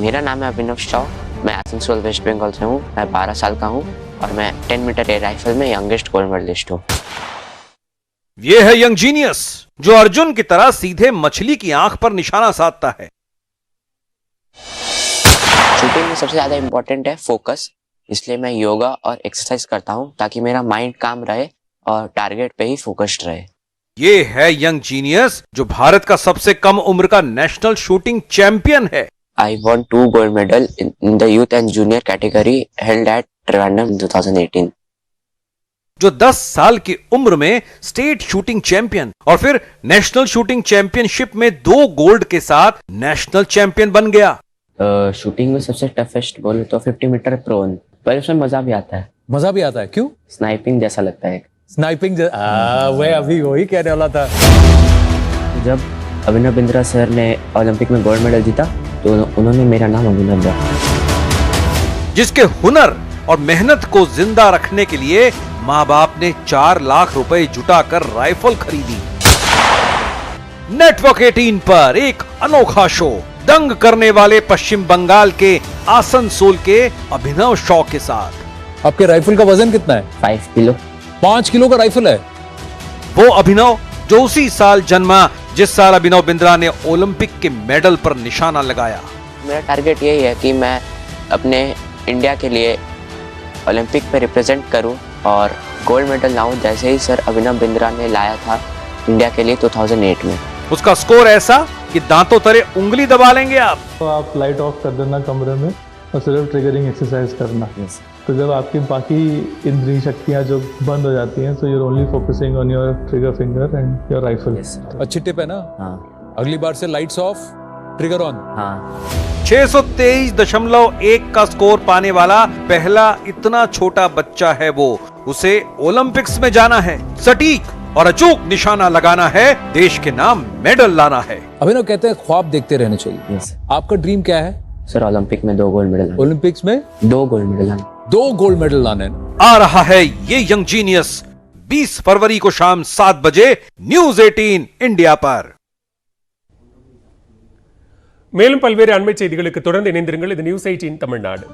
मेरा नाम है अभिनव शाह, मैं आसनसोल वेस्ट बंगाल से हूँ। मैं 12 साल का हूँ और मैं 10 मीटर एयर राइफल में यंगेस्ट गोल्ड मेडलिस्ट हूँ। ये है यंग जीनियस जो अर्जुन की तरह सीधे मछली की आंख पर निशाना साधता है। शूटिंग में सबसे ज्यादा इम्पोर्टेंट है फोकस, इसलिए मैं योगा और एक्सरसाइज करता हूँ ताकि मेरा माइंड काम रहे और टारगेट पे ही फोकस्ड रहे। ये है यंग जीनियस जो भारत का सबसे कम उम्र का नेशनल शूटिंग चैंपियन है। I won 2 gold medal in the youth and junior category held at Trivandrum in 2018. जो 10 साल की उम्र में स्टेट शूटिंग चैंपियन और फिर नेशनल शूटिंग चैंपियनशिप में 2 गोल्ड के साथ नेशनल चैंपियन बन गया। शूटिंग में सबसे टफेस्ट बोले तो 50 मीटर प्रोन, पर उसमें मजा भी आता है। मजा भी आता है? क्यों? स्नाइपिंग जैसा लगता है। स्नाइपिंग वह अभी वही कहने वाला था। जब अभिनव बिंद्रा सर ने ओलंपिक में गोल्ड मेडल जीता तो उन्होंने मेरा नाम अभिनव रखा। जिसके हुनर और मेहनत को जिंदा रखने के लिए माँ बाप ने 4 लाख रुपए जुटाकर राइफल खरीदी। नेटवर्क 18 पर एक अनोखा शो दंग करने वाले पश्चिम बंगाल के आसनसोल के अभिनव शॉ के साथ। आपके राइफल का वजन कितना है? 5 किलो। 5 किलो का राइफल है। वो अभिनव जो उसी साल जन्मा जिस साल अभिनव बिंद्रा ने ओलंपिक के मेडल पर निशाना लगाया। मेरा टारगेट यही है कि मैं अपने इंडिया के लिए ओलंपिक पे रिप्रेजेंट करूं और गोल्ड मेडल लाऊं, जैसे ही सर अभिनव बिंद्रा ने लाया था इंडिया के लिए 2008 में। उसका स्कोर ऐसा कि दांतों तले उंगली दबा लेंगे आप। तो आप लाइट ऑफ कर देना कमरे में और सिर्फ ट्रिगरिंग एक्सरसाइज करना। तो जब आपकी बाकी इंद्रिय शक्तियां जो बंद हो जाती हैं, तो you are only focusing on your trigger finger and your rifle. अच्छी टिप है ना? हाँ। अगली बार से लाइट्स ऑफ, ट्रिगर ऑन। हाँ। 623.1 का स्कोर पाने वाला पहला इतना छोटा बच्चा है वो। उसे ओलंपिक्स में जाना है, सटीक और अचूक निशाना लगाना है, देश के नाम मेडल लाना है। अभिनव कहते हैं ख्वाब देखते रहने चाहिए। आपका ड्रीम क्या है? सर ओलंपिक में 2 गोल्ड मेडल। ओलंपिक्स में 2 गोल्ड मेडल। 2 गोल्ड मेडल लाने। आ रहा है ये यंग जीनियस 20 फरवरी को शाम 7 बजे न्यूज 18 इंडिया पर। மேலும் பல்வேறு அண்மை செய்திகளுக்கு தொடர்ந்து இணைந்திருங்கள். இது நியூஸ் 18 தமிழ்நாடு.